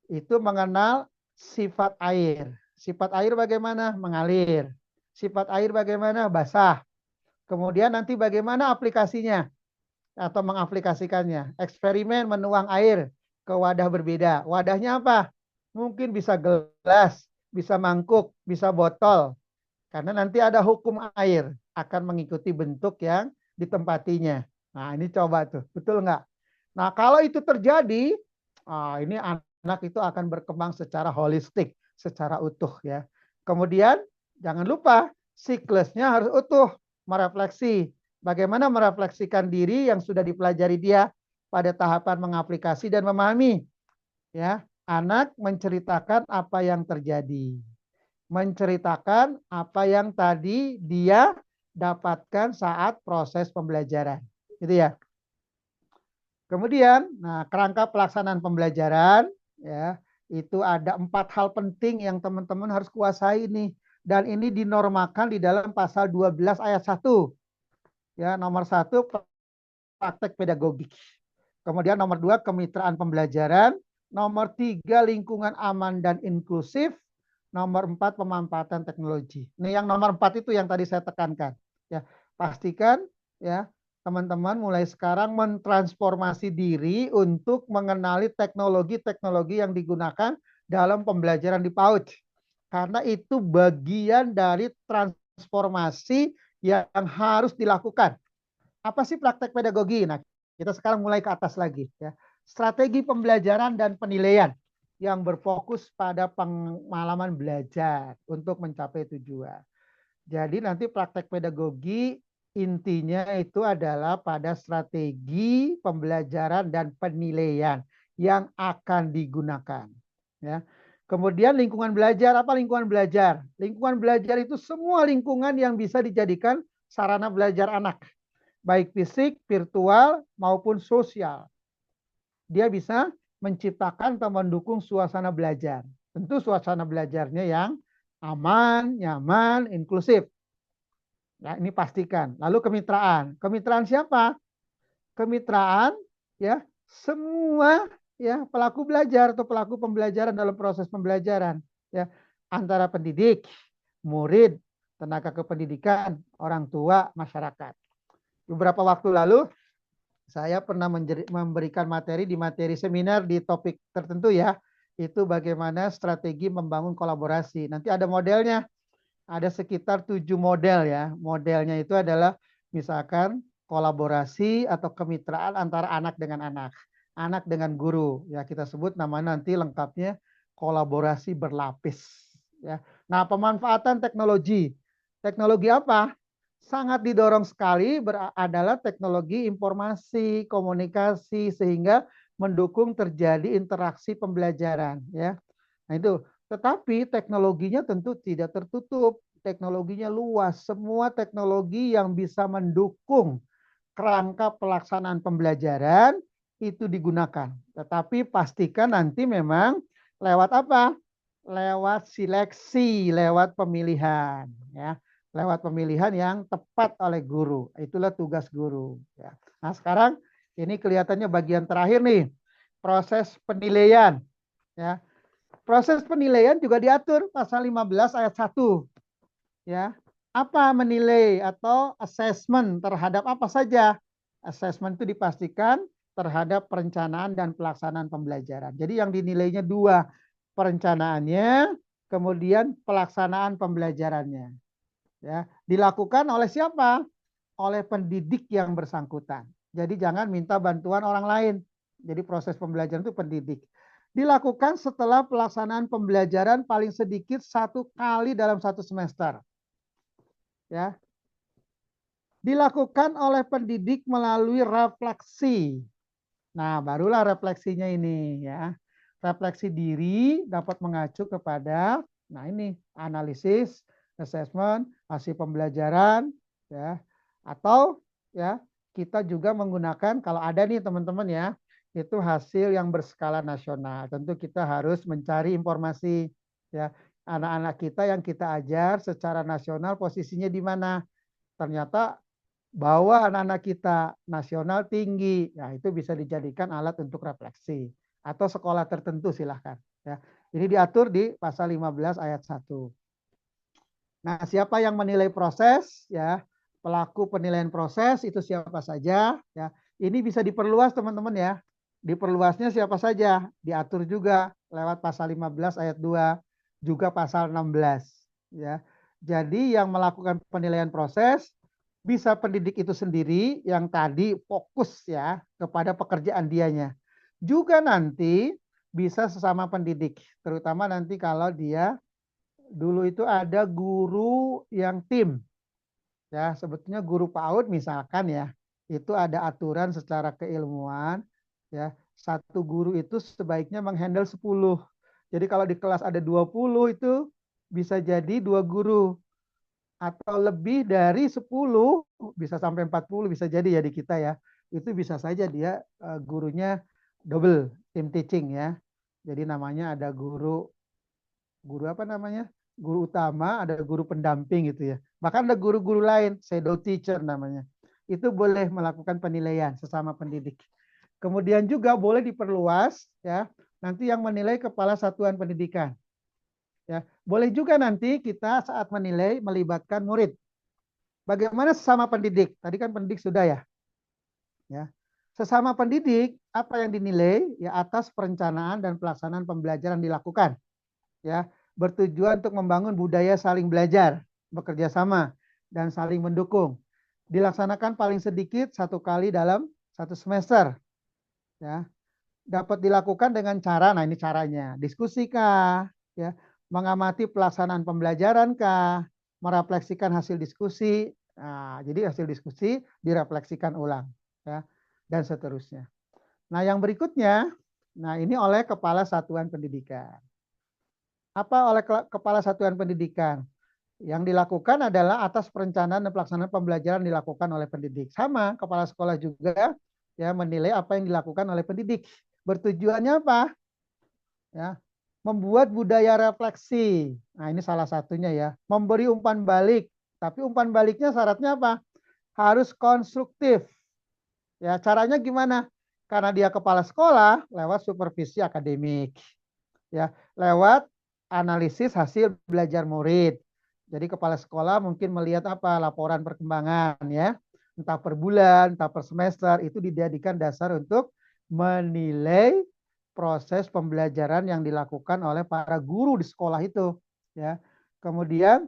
itu mengenal sifat air. Sifat air bagaimana? Mengalir. Sifat air bagaimana? Basah. Kemudian nanti bagaimana aplikasinya atau mengaplikasikannya. Eksperimen menuang air ke wadah berbeda. Wadahnya apa? Mungkin bisa gelas, bisa mangkuk, bisa botol. Karena nanti ada hukum air akan mengikuti bentuk yang ditempatinya. Nah ini coba tuh, betul nggak? Nah kalau itu terjadi, ini anak itu akan berkembang secara holistik, secara utuh ya. Kemudian jangan lupa siklusnya harus utuh, merefleksi. Bagaimana merefleksikan diri yang sudah dipelajari dia pada tahapan mengaplikasi dan memahami. Ya, anak menceritakan apa yang terjadi, menceritakan apa yang tadi dia dapatkan saat proses pembelajaran. Gitu ya. Kemudian, nah kerangka pelaksanaan pembelajaran ya, itu ada 4 hal penting yang teman-teman harus kuasai nih. Dan ini dinormakan di dalam pasal 12 ayat 1. Ya, nomor 1 praktek pedagogik. Kemudian nomor 2 kemitraan pembelajaran. Nomor 3 lingkungan aman dan inklusif. Nomor 4 pemanfaatan teknologi. Ini yang nomor 4 itu yang tadi saya tekankan. Ya, pastikan ya teman-teman mulai sekarang mentransformasi diri untuk mengenali teknologi-teknologi yang digunakan dalam pembelajaran di PAUD. Karena itu bagian dari transformasi yang harus dilakukan. Apa sih praktek pedagogi? Nah, kita sekarang mulai ke atas lagi ya. Strategi pembelajaran dan penilaian yang berfokus pada pengalaman belajar untuk mencapai tujuan. Jadi nanti praktek pedagogi intinya itu adalah pada strategi pembelajaran dan penilaian yang akan digunakan. Ya. Kemudian lingkungan belajar, apa lingkungan belajar? Lingkungan belajar itu semua lingkungan yang bisa dijadikan sarana belajar anak. Baik fisik, virtual, maupun sosial. Dia bisa menciptakan atau mendukung suasana belajar. Tentu suasana belajarnya yang aman, nyaman, inklusif. Ya, ini pastikan. Lalu kemitraan. Kemitraan siapa? Kemitraan ya semua ya pelaku belajar atau pelaku pembelajaran dalam proses pembelajaran ya antara pendidik, murid, tenaga kependidikan, orang tua, masyarakat. Beberapa waktu lalu saya pernah memberikan materi di materi seminar di topik tertentu ya. Itu bagaimana strategi membangun kolaborasi. Nanti ada modelnya. Ada sekitar 7 model ya. Modelnya itu adalah misalkan kolaborasi atau kemitraan antara anak dengan anak. Anak dengan guru. Ya kita sebut nama nanti lengkapnya kolaborasi berlapis. Ya. Nah pemanfaatan teknologi. Teknologi apa? Sangat didorong sekali adalah teknologi informasi, komunikasi sehingga mendukung terjadi interaksi pembelajaran ya. Nah itu, tetapi teknologinya tentu tidak tertutup, teknologinya luas, semua teknologi yang bisa mendukung kerangka pelaksanaan pembelajaran itu digunakan. Tetapi pastikan nanti memang Lewat apa? Lewat seleksi, lewat pemilihan, ya. Lewat pemilihan yang tepat oleh guru. Itulah tugas guru, ya. Nah, sekarang ini kelihatannya bagian terakhir nih, proses penilaian, ya. Proses penilaian juga diatur pasal 15 ayat 1, ya. Apa menilai atau assessment terhadap apa saja? Assessment itu dipastikan terhadap perencanaan dan pelaksanaan pembelajaran. Jadi yang dinilainya dua, perencanaannya, kemudian pelaksanaan pembelajarannya. Ya, dilakukan oleh siapa? Oleh pendidik yang bersangkutan. Jadi jangan minta bantuan orang lain. Jadi proses pembelajaran itu pendidik. Dilakukan setelah pelaksanaan pembelajaran paling sedikit 1 kali dalam 1 semester. Ya, dilakukan oleh pendidik melalui refleksi. Nah, barulah refleksinya ini, ya. Refleksi diri dapat mengacu kepada, nah ini, analisis, assessment, hasil pembelajaran, ya. Atau ya, kita juga menggunakan, kalau ada nih teman-teman ya, itu hasil yang berskala nasional. Tentu kita harus mencari informasi, ya. Anak-anak kita yang kita ajar secara nasional posisinya di mana? Ternyata bahwa anak-anak kita nasional tinggi, ya itu bisa dijadikan alat untuk refleksi. Atau sekolah tertentu silahkan. Ya. Ini diatur di pasal 15 ayat 1. Nah, siapa yang menilai proses? Ya, pelaku penilaian proses itu siapa saja? Ya, ini bisa diperluas teman-teman ya. Diperluasnya siapa saja? Diatur juga lewat pasal 15 ayat 2, juga pasal 16. Ya, jadi yang melakukan penilaian proses bisa pendidik itu sendiri yang tadi fokus ya kepada pekerjaan dianya. Juga nanti bisa sesama pendidik, terutama nanti kalau dia dulu itu ada guru yang tim. Ya, sebetulnya guru PAUD misalkan ya, itu ada aturan secara keilmuan ya, satu guru itu sebaiknya menghandle 10. Jadi kalau di kelas ada 20 itu bisa jadi 2 guru, atau lebih dari 10 bisa sampai 40 bisa jadi ya di kita ya. Itu bisa saja dia gurunya double team teaching ya. Jadi namanya ada guru guru apa namanya? Guru utama, ada guru pendamping gitu ya. Bahkan ada guru-guru lain, shadow teacher namanya. Itu boleh melakukan penilaian sesama pendidik. Kemudian juga boleh diperluas ya. Nanti yang menilai kepala satuan pendidikan. Ya, boleh juga nanti kita saat menilai melibatkan murid. Bagaimana sesama pendidik? Tadi kan pendidik sudah ya. Ya. Sesama pendidik apa yang dinilai? Ya atas perencanaan dan pelaksanaan pembelajaran dilakukan. Ya, bertujuan untuk membangun budaya saling belajar, bekerja sama dan saling mendukung. Dilaksanakan paling sedikit 1 kali dalam 1 semester. Ya, dapat dilakukan dengan cara, nah ini caranya, diskusi kah, ya, mengamati pelaksanaan pembelajaran kah, merefleksikan hasil diskusi, nah, jadi hasil diskusi direfleksikan ulang, ya, dan seterusnya. Nah yang berikutnya, nah ini oleh Kepala Satuan Pendidikan. Apa oleh Kepala Satuan Pendidikan? Yang dilakukan adalah atas perencanaan dan pelaksanaan pembelajaran dilakukan oleh pendidik. Sama, kepala sekolah juga ya menilai apa yang dilakukan oleh pendidik. Bertujuannya apa? Ya, membuat budaya refleksi. Nah, ini salah satunya ya. Memberi umpan balik. Tapi umpan baliknya syaratnya apa? Harus konstruktif. Ya, caranya gimana? Karena dia kepala sekolah lewat supervisi akademik. Ya, lewat analisis hasil belajar murid. Jadi kepala sekolah mungkin melihat apa? Laporan perkembangan ya. Entah per bulan, entah per semester, itu dijadikan dasar untuk menilai proses pembelajaran yang dilakukan oleh para guru di sekolah itu ya. Kemudian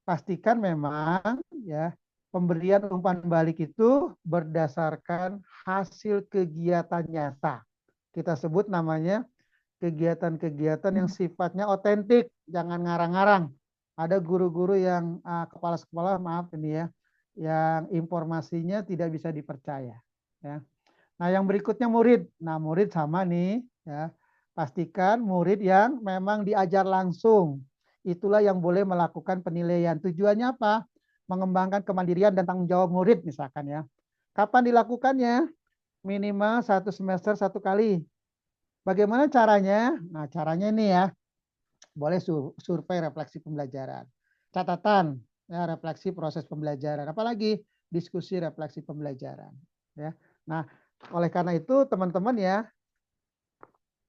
pastikan memang ya pemberian umpan balik itu berdasarkan hasil kegiatan nyata. Kita sebut namanya kegiatan-kegiatan yang sifatnya otentik, jangan ngarang-ngarang. Ada guru-guru yang kepala sekolah, maaf ini ya, yang informasinya tidak bisa dipercaya. Ya. Nah, yang berikutnya murid. Nah, murid sama nih, ya. Pastikan murid yang memang diajar langsung. Itulah yang boleh melakukan penilaian. Tujuannya apa? Mengembangkan kemandirian dan tanggung jawab murid misalkan ya. Kapan dilakukannya? Minimal 1 semester 1 kali. Bagaimana caranya? Nah, caranya ini ya, boleh survei refleksi pembelajaran. Catatan, ya, refleksi proses pembelajaran. Apalagi diskusi refleksi pembelajaran. Ya. Nah, oleh karena itu teman-teman ya,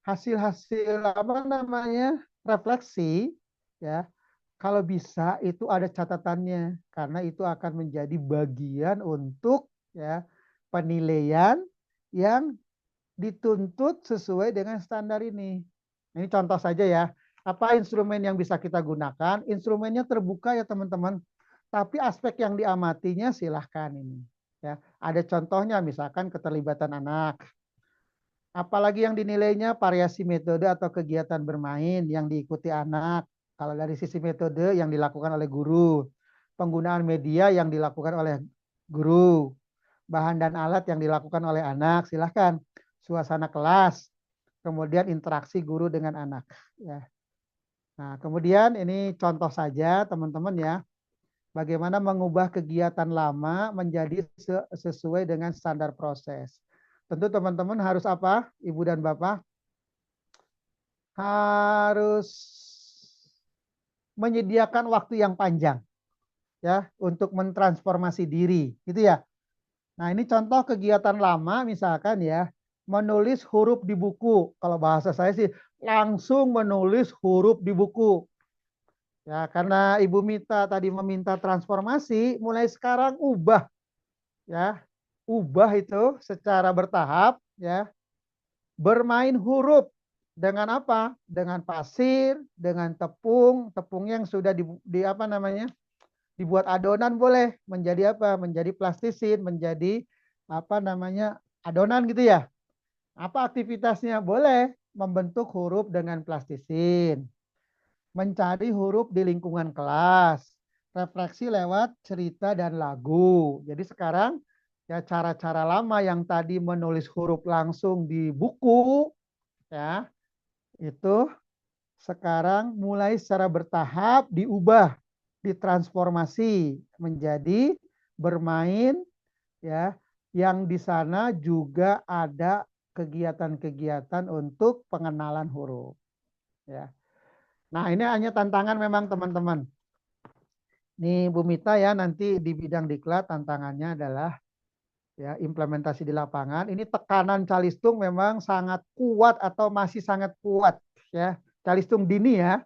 hasil-hasil apa namanya refleksi ya, kalau bisa itu ada catatannya karena itu akan menjadi bagian untuk ya penilaian yang dituntut sesuai dengan standar ini. Ini contoh saja ya. Apa instrumen yang bisa kita gunakan? Instrumennya terbuka ya teman-teman. Tapi aspek yang diamatinya silahkan ini. Ya, ada contohnya misalkan keterlibatan anak. Apalagi yang dinilainya variasi metode atau kegiatan bermain yang diikuti anak. Kalau dari sisi metode yang dilakukan oleh guru, penggunaan media yang dilakukan oleh guru, bahan dan alat yang dilakukan oleh anak, silahkan. Suasana kelas, kemudian interaksi guru dengan anak. Ya. Nah, kemudian ini contoh saja teman-teman ya, bagaimana mengubah kegiatan lama menjadi sesuai dengan standar proses. Tentu teman-teman harus apa, Ibu dan Bapak? Harus menyediakan waktu yang panjang ya untuk mentransformasi diri, gitu ya. Nah, ini contoh kegiatan lama misalkan ya, menulis huruf di buku. Kalau bahasa saya sih langsung menulis huruf di buku. Ya, karena Ibu Mita tadi meminta transformasi, mulai sekarang ubah ya. Ubah itu secara bertahap ya. Bermain huruf dengan apa? Dengan pasir, dengan tepung, tepung yang sudah di apa namanya? Dibuat adonan boleh menjadi apa? Menjadi plastisin, menjadi apa namanya? Adonan gitu ya. Apa aktivitasnya? Boleh membentuk huruf dengan plastisin, mencari huruf di lingkungan kelas, refleksi lewat cerita dan lagu. Jadi sekarang ya cara-cara lama yang tadi menulis huruf langsung di buku ya, itu sekarang mulai secara bertahap diubah, ditransformasi menjadi bermain ya, yang di sana juga ada kegiatan-kegiatan untuk pengenalan huruf ya. Nah, ini hanya tantangan memang teman-teman. Nih Bu Mita ya, nanti di bidang diklat tantangannya adalah ya implementasi di lapangan. Ini tekanan calistung memang sangat kuat atau masih sangat kuat ya. Calistung dini ya.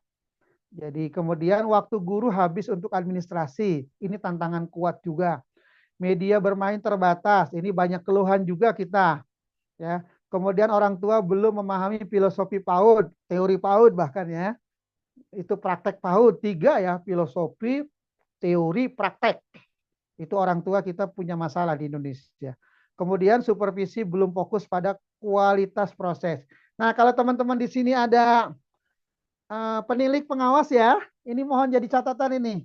Jadi kemudian waktu guru habis untuk administrasi. Ini tantangan kuat juga. Media bermain terbatas. Ini banyak keluhan juga kita ya. Kemudian orang tua belum memahami filosofi PAUD, teori PAUD bahkan ya. Itu praktek PAUD 3 ya, filosofi, teori, praktek. Itu orang tua kita punya masalah di Indonesia. Kemudian supervisi belum fokus pada kualitas proses. Nah, kalau teman-teman di sini ada penilik pengawas ya, ini mohon jadi catatan ini.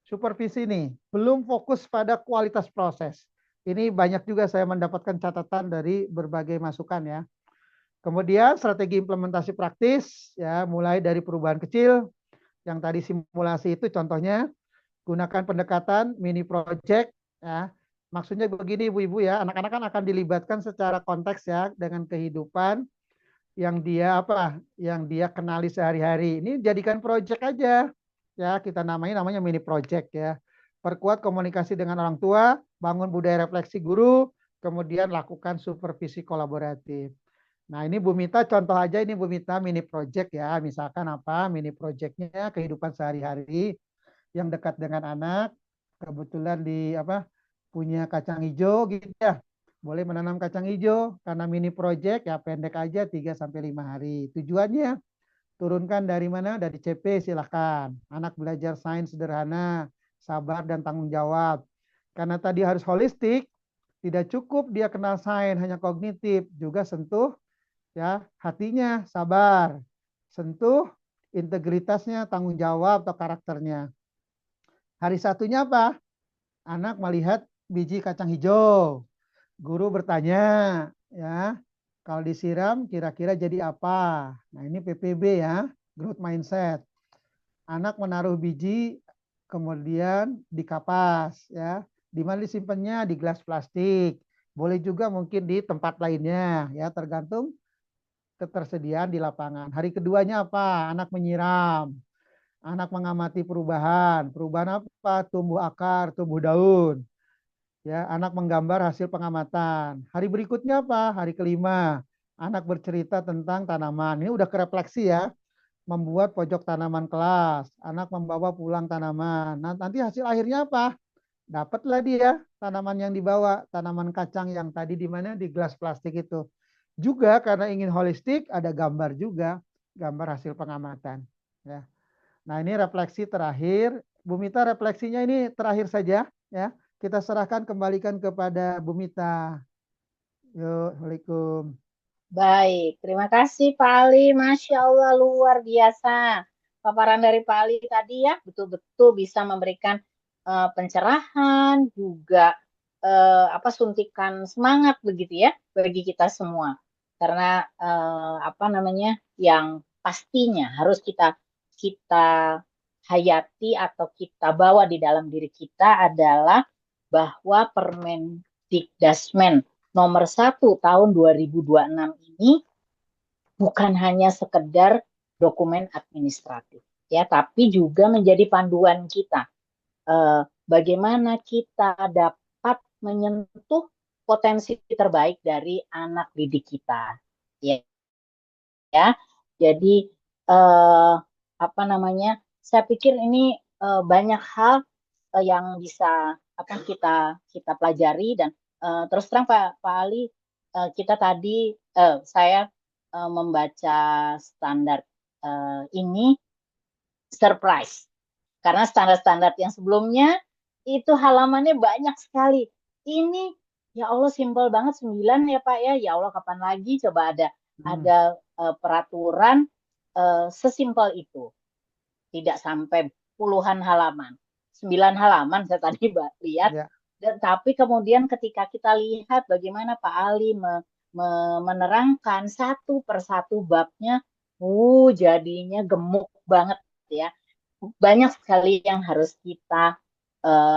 Supervisi ini belum fokus pada kualitas proses. Ini banyak juga saya mendapatkan catatan dari berbagai masukan ya. Kemudian strategi implementasi praktis ya, mulai dari perubahan kecil yang tadi simulasi itu contohnya gunakan pendekatan mini project ya. Maksudnya begini Ibu-ibu ya, anak-anak kan akan dilibatkan secara konteks ya dengan kehidupan yang dia apa? Yang dia kenali sehari-hari. Ini jadikan project aja. Ya, kita namanya mini project ya. Perkuat komunikasi dengan orang tua, bangun budaya refleksi guru, kemudian lakukan supervisi kolaboratif. Nah, ini Bu Mita contoh aja ini Bu Mita mini project ya. Misalkan apa? Mini projectnya kehidupan sehari-hari yang dekat dengan anak, kebetulan di apa punya kacang hijau gitu ya. Boleh menanam kacang hijau karena mini project ya pendek aja 3 sampai 5 hari. Tujuannya turunkan dari mana? Dari CP silahkan. Anak belajar sains sederhana, sabar dan tanggung jawab. Karena tadi harus holistik, tidak cukup dia kenal sains hanya kognitif, juga sentuh ya hatinya, sabar. Sentuh integritasnya, tanggung jawab atau karakternya. Hari satunya apa? Anak melihat biji kacang hijau. Guru bertanya, ya, kalau disiram kira-kira jadi apa? Nah, ini PPB ya, growth mindset. Anak menaruh biji kemudian dikapas ya. Di mana disimpannya? Di gelas plastik. Boleh juga mungkin di tempat lainnya ya, tergantung ketersediaan di lapangan. Hari keduanya apa? Anak menyiram, anak mengamati perubahan. Perubahan apa? Tumbuh akar, tumbuh daun. Ya, anak menggambar hasil pengamatan. Hari berikutnya apa? Hari kelima, anak bercerita tentang tanaman. Ini udah kerefleksi ya, membuat pojok tanaman kelas. Anak membawa pulang tanaman. Nah, nanti hasil akhirnya apa? Dapatlah dia tanaman yang dibawa, tanaman kacang yang tadi di mana di gelas plastik itu. Juga karena ingin holistik, ada gambar juga, gambar hasil pengamatan. Ya. Nah, ini refleksi terakhir. Bu Mita, refleksinya ini terakhir saja ya. Kita serahkan kembalikan kepada Bu Mita. Yuk, Assalamualaikum. Baik, terima kasih Pak Ali. Masya Allah, luar biasa. Paparan dari Pak Ali tadi ya, betul-betul bisa memberikan pencerahan, juga apa suntikan semangat begitu ya bagi kita semua. Karena apa namanya, yang pastinya harus kita kita hayati atau kita bawa di dalam diri kita adalah bahwa Permendikdasmen nomor 1 tahun 2026 ini bukan hanya sekedar dokumen administratif ya, tapi juga menjadi panduan kita bagaimana kita dapat menyentuh potensi terbaik dari anak didik kita ya. Jadi eh, apa namanya? Saya pikir ini banyak hal yang bisa apa kita pelajari dan terus terang Pak Ali, kita tadi saya membaca standar ini surprise karena standar-standar yang sebelumnya itu halamannya banyak sekali. Ini ya Allah simpel banget 9 ya Pak ya. Ya Allah kapan lagi coba ada peraturan sesimpel itu. Tidak sampai puluhan halaman. 9 halaman saya tadi lihat. Ya. Dan, tapi kemudian ketika kita lihat bagaimana Pak Ali menerangkan satu persatu babnya, jadinya gemuk banget ya. Banyak sekali yang harus kita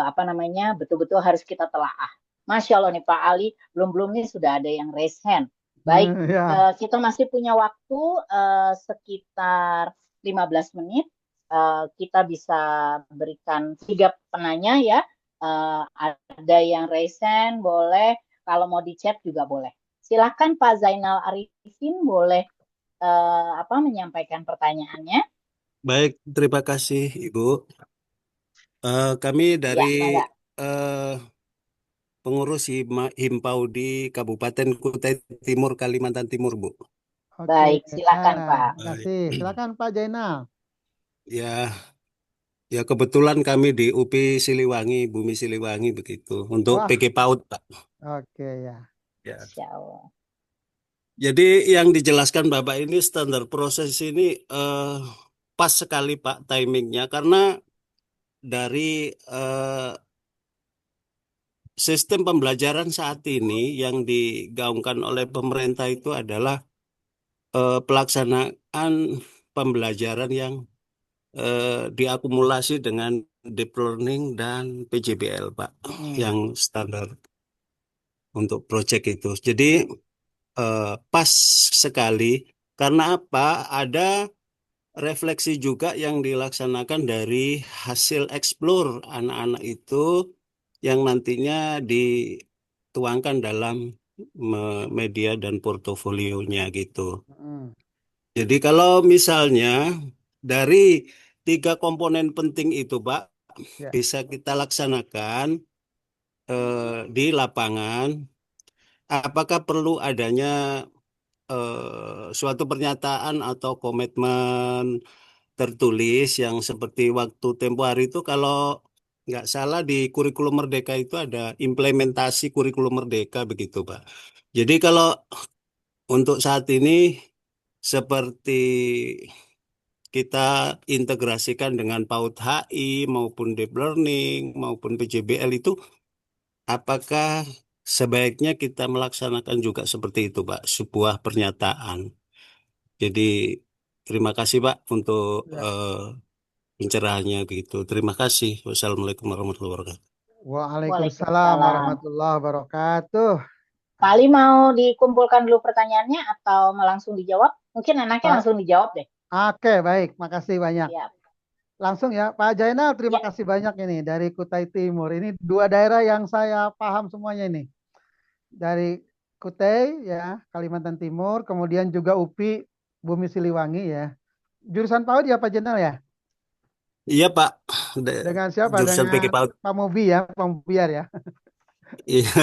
apa namanya betul-betul harus kita telaah. Masya Allah nih Pak Ali, belum-belum nih sudah ada yang raise hand. Baik, Ya. kita masih punya waktu sekitar 15 menit. Kita bisa berikan 3 penanya ya. Ada yang raise hand, boleh. Kalau mau di chat juga boleh. Silakan Pak Zainal Arifin, boleh apa menyampaikan pertanyaannya. Baik, terima kasih Ibu. Kami dari Ya, Mangga. pengurus Himpau di Kabupaten Kutai Timur, Kalimantan Timur, Bu. Oke. Baik, silakan Pak. Terima kasih. Silakan Pak Jainal. Ya, ya kebetulan kami di UPI Siliwangi, Bumi Siliwangi begitu, untuk Wah, PG PAUD, Pak. oke ya. Ya. Insya Allah. Jadi yang dijelaskan Bapak ini standar proses ini pas sekali Pak timingnya, karena dari sistem pembelajaran saat ini yang digaungkan oleh pemerintah itu adalah pelaksanaan pembelajaran yang diakumulasi dengan deep learning dan PJBL, Pak, yang standar untuk proyek itu. Jadi pas sekali karena apa? Ada refleksi juga yang dilaksanakan dari hasil explore anak-anak itu yang nantinya dituangkan dalam media dan portofolionya gitu. Jadi kalau misalnya dari 3 komponen penting itu, Pak, Ya. bisa kita laksanakan di lapangan, apakah perlu adanya suatu pernyataan atau komitmen tertulis yang seperti waktu tempo hari itu kalau nggak salah di kurikulum Merdeka itu ada implementasi kurikulum Merdeka begitu, Pak. Jadi kalau untuk saat ini seperti kita integrasikan dengan PAUD HI maupun Deep Learning maupun PJBL itu, apakah sebaiknya kita melaksanakan juga seperti itu, Pak, sebuah pernyataan. Jadi terima kasih, Pak, untuk Ya. pencerahannya gitu. Terima kasih. Wassalamualaikum warahmatullahi wabarakatuh. Waalaikumsalam Waalaikumsalam. warahmatullahi wabarakatuh. Pak Ali mau dikumpulkan dulu pertanyaannya atau mau langsung dijawab? Mungkin anaknya Pak, langsung dijawab deh. oke, baik, makasih banyak. Ya, Langsung ya, Pak Jainal, terima ya. kasih banyak ini dari Kutai Timur. Ini dua daerah yang saya paham semuanya ini. Dari Kutai ya, Kalimantan Timur, kemudian juga UPI, Bumi Siliwangi ya. Jurusan PAUD ya Pak Jainal ya? Iya Pak, Dengan siapa? jurusan PG Dengan PAUD. Pak Mobi ya, Pak Mobiar ya. Iya,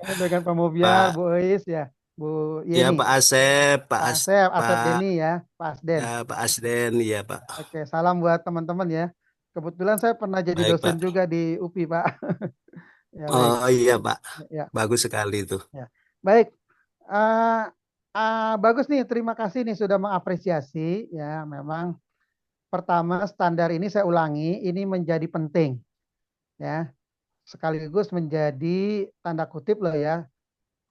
Ini dengan Pak Mobiar, Pak. Bu Eis ya, Bu Ya Yeni, Pak Asep, Pak Asep, Asep Pak Deni ya, Pak Asden. Pak Asden, iya Pak. Oke, salam buat teman-teman ya. Kebetulan saya pernah jadi Baik dosen Pak. juga di UPI, Pak. Ya, baik. Oh iya Pak, Ya, bagus sekali itu. ya. Baik. Eh, bagus nih, terima kasih nih sudah mengapresiasi ya. Memang pertama standar ini saya ulangi, ini menjadi penting ya. Sekaligus menjadi tanda kutip loh ya.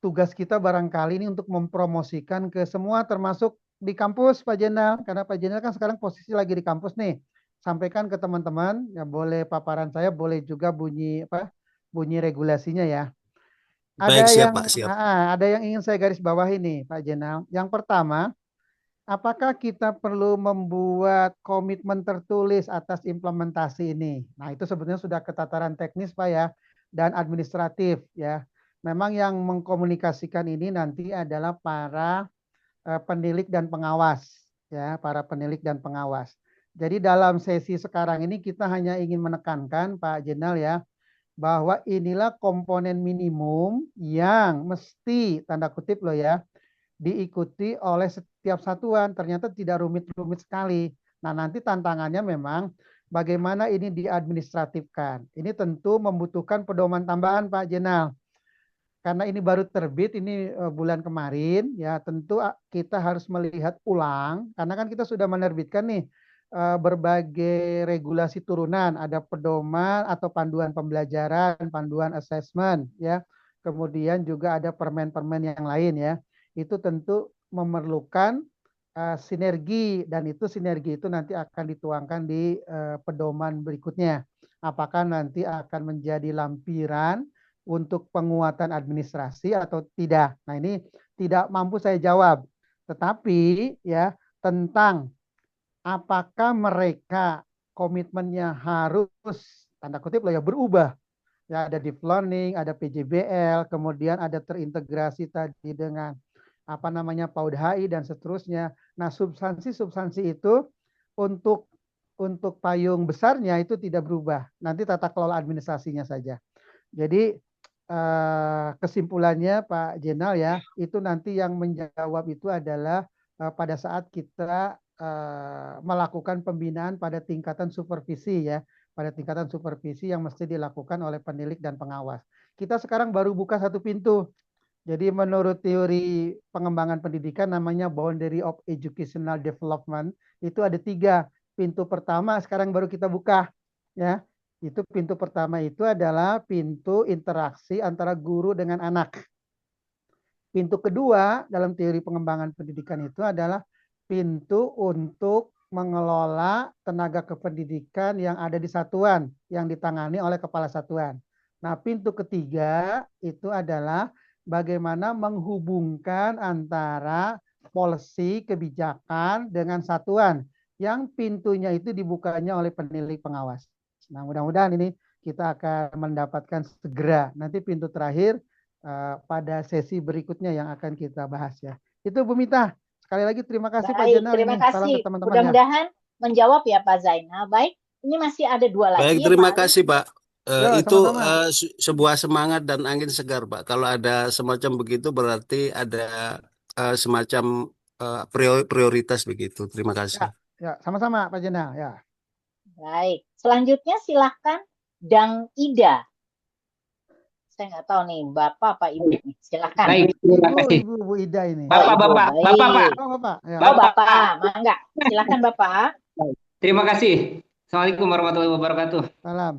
Tugas kita barangkali ini untuk mempromosikan ke semua termasuk di kampus Pak Jenal. Karena Pak Jenal kan sekarang posisi lagi di kampus nih. Sampaikan ke teman-teman, ya boleh paparan saya, boleh juga bunyi apa? Bunyi regulasinya ya. Baik, Ada siap yang Pak, siap. ada yang ingin saya garis bawahi nih Pak Jenal. Yang pertama, apakah kita perlu membuat komitmen tertulis atas implementasi ini? Nah, itu sebetulnya sudah ke tataran teknis, Pak ya, dan administratif ya. Memang yang mengkomunikasikan ini nanti adalah para penilik dan pengawas ya, para penilik dan pengawas. Jadi dalam sesi sekarang ini kita hanya ingin menekankan Pak Jenal ya, bahwa inilah komponen minimum yang mesti tanda kutip loh ya diikuti oleh setiap satuan. Ternyata tidak rumit-rumit sekali. Nah, nanti tantangannya memang bagaimana ini diadministratifkan. Ini tentu membutuhkan pedoman tambahan Pak Jenal. Karena ini baru terbit, ini bulan kemarin, ya tentu kita harus melihat ulang. Karena kan kita sudah menerbitkan nih berbagai regulasi turunan, ada pedoman atau panduan pembelajaran, panduan assessment, ya. Kemudian juga ada permen-permen yang lain ya. Itu tentu memerlukan sinergi dan itu sinergi itu nanti akan dituangkan di pedoman berikutnya. Apakah nanti akan menjadi lampiran untuk penguatan administrasi atau tidak? Nah, ini tidak mampu saya jawab. Tetapi ya tentang apakah mereka komitmennya harus tanda kutip lah ya berubah. Ya ada deep learning, ada PJBL, kemudian ada terintegrasi tadi dengan apa namanya PAUD HI dan seterusnya. Nah, substansi-substansi itu untuk payung besarnya itu tidak berubah. Nanti tata kelola administrasinya saja. Jadi kesimpulannya Pak Jenal ya, itu nanti yang menjawab itu adalah pada saat kita melakukan pembinaan pada tingkatan supervisi ya, pada tingkatan supervisi yang mesti dilakukan oleh penilik dan pengawas. Kita sekarang baru buka satu pintu. Jadi menurut teori pengembangan pendidikan namanya boundary of educational development, itu ada 3. Pintu pertama sekarang baru kita buka ya. Itu pintu pertama itu adalah pintu interaksi antara guru dengan anak. Pintu kedua dalam teori pengembangan pendidikan itu adalah pintu untuk mengelola tenaga kependidikan yang ada di satuan yang ditangani oleh kepala satuan. Nah, pintu ketiga itu adalah bagaimana menghubungkan antara policy kebijakan dengan satuan yang pintunya itu dibukanya oleh penilik pengawas. Nah, mudah-mudahan ini kita akan mendapatkan segera. Nanti pintu terakhir pada sesi berikutnya yang akan kita bahas ya. Itu Bu Mita. Sekali lagi terima kasih Pak Baik, Jenal terima ini. Salam ke kasih. teman-teman ya. Mudah-mudahan menjawab ya Pak Zainal. Baik, ini masih ada 2 lagi Baik, ya terima Pak Ali. kasih Pak. Yo, Itu sama-sama. sebuah semangat dan angin segar Pak. Kalau ada semacam begitu berarti ada semacam prioritas begitu. Terima Ya, kasih. ya, sama-sama Pak Jenal ya. Baik, selanjutnya silahkan Dang Ida. Saya nggak tahu nih, Bapak apa Ibu nih. Silahkan. Baik, terima kasih. Ibu Bu Ida ini. Oh, Ibu. Bapak. Baik. Oh, Bapak. Ya. Oh, Bapak. Mangga. Silahkan Bapak. Terima kasih. Assalamualaikum warahmatullahi wabarakatuh. Salam.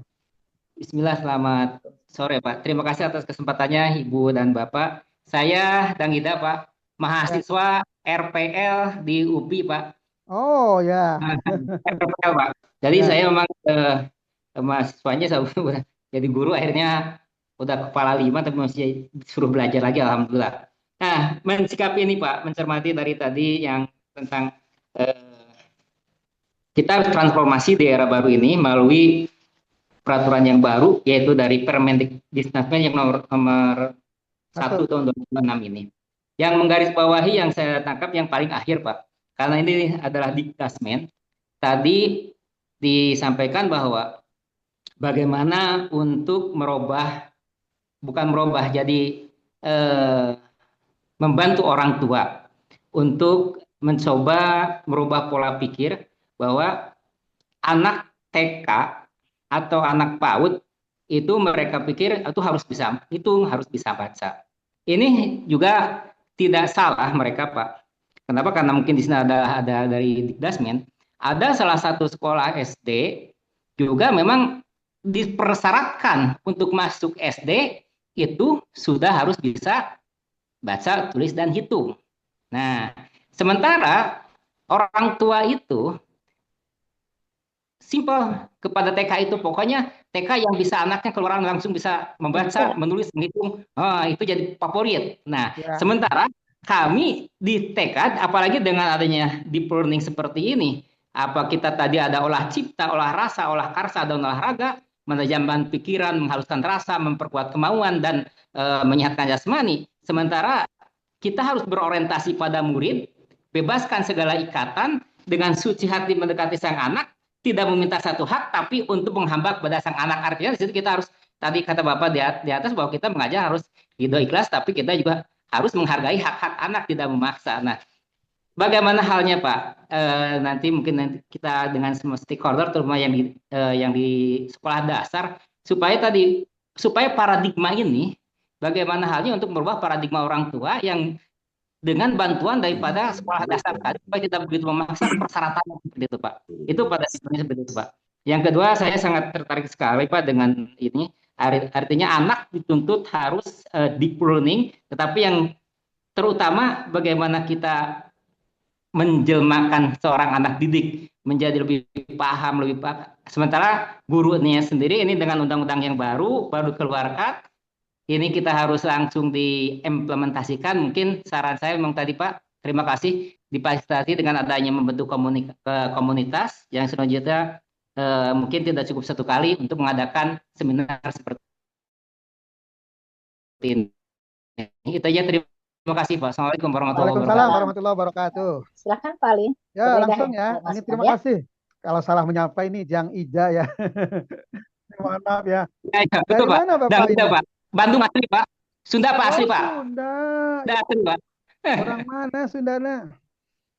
Bismillah, selamat sore Pak. Terima kasih atas kesempatannya Ibu dan Bapak. Saya Dang Ida Pak, mahasiswa RPL di UPI Pak. Oh ya. RPL Pak. Jadi Ya. saya memang mahasiswanya jadi guru akhirnya udah kepala 5 tapi masih disuruh belajar lagi, alhamdulillah. Nah, mensikapi ini Pak, mencermati dari tadi yang tentang kita harus transformasi di era baru ini melalui peraturan yang baru, yaitu dari Permendikbudristek yang nomor 1 tahun 2006 ini. Yang menggarisbawahi yang saya tangkap yang paling akhir Pak, karena ini adalah Dikdasmen. Tadi disampaikan bahwa bagaimana untuk jadi membantu orang tua untuk mencoba merubah pola pikir bahwa anak TK atau anak PAUD itu mereka pikir itu harus bisa baca. Ini juga tidak salah mereka Pak. Kenapa? Karena mungkin di sini ada dari Dikdasmen, ada salah satu sekolah SD juga memang dipersyaratkan untuk masuk SD itu sudah harus bisa baca, tulis, dan hitung. Nah, sementara orang tua itu simple kepada TK itu, pokoknya TK yang bisa anaknya keluar langsung bisa membaca, menulis, menghitung, itu jadi favorit. Nah, sementara kami di TK, apalagi dengan adanya deep learning seperti ini, apa kita tadi ada olah cipta, olah rasa, olah karsa, dan olahraga, menajamkan pikiran, menghaluskan rasa, memperkuat kemauan, dan menyehatkan jasmani. Sementara kita harus berorientasi pada murid, bebaskan segala ikatan, dengan suci hati mendekati sang anak, tidak meminta satu hak, tapi untuk menghamba kepada sang anak. Artinya di situ kita harus, tadi kata Bapak di atas, bahwa kita mengajar harus ridho ikhlas, tapi kita juga harus menghargai hak-hak anak, tidak memaksa. Nah, bagaimana halnya Pak? Nanti kita dengan semua stakeholder, terutama yang di sekolah dasar, supaya paradigma ini, bagaimana halnya untuk merubah paradigma orang tua yang dengan bantuan daripada sekolah dasar tadi, supaya tidak begitu memaksa persyaratan seperti itu Pak. Itu pada sebenarnya seperti itu Pak. Yang kedua, saya sangat tertarik sekali Pak dengan ini, artinya anak dituntut harus deep learning, tetapi yang terutama bagaimana kita menjelmakan seorang anak didik menjadi lebih paham, sementara gurunya sendiri ini dengan undang-undang yang baru dikeluarkan, ini kita harus langsung diimplementasikan. Mungkin saran saya memang tadi Pak, terima kasih, difasilitasi dengan adanya membentuk komunitas yang selanjutnya mungkin tidak cukup satu kali untuk mengadakan seminar seperti ini. Itu aja, terima kasih Pak. Assalamualaikum warahmatullahi wabarakatuh. Waalaikumsalam warahmatullahi wabarakatuh. Silakan Pak Ali. Ya, langsung ya. Ini terima kasih. Kalau salah menyapa ini Jang Ija ya. Mohon maaf ya. Ya, Dari betul Pak. mana Bapak ini? Pak. Bandung asli Pak. Sunda Pak asli Pak. Sunda. Sunda asli Pak. Orang mana Sundana?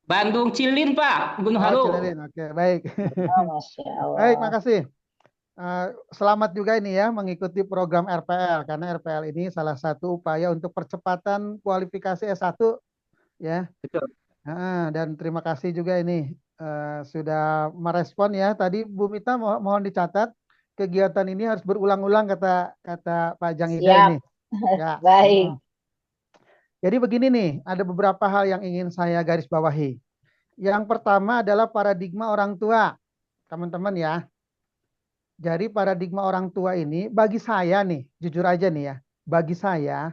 Bandung Cilin Pak, Gunung Halu. Cilin. Oke, baik. Masya Allah. Baik, makasih. Selamat juga ini ya mengikuti program RPL, karena RPL ini salah satu upaya untuk percepatan kualifikasi S1 ya. Betul. Dan terima kasih juga ini sudah merespon ya. Tadi Bu Mita mohon dicatat, kegiatan ini harus berulang-ulang kata Pak Jang Ida ini. Ya. Baik. Jadi begini nih, ada beberapa hal yang ingin saya garis bawahi. Yang pertama adalah paradigma orang tua, teman-teman ya. Jadi paradigma orang tua ini bagi saya nih, jujur aja nih ya, bagi saya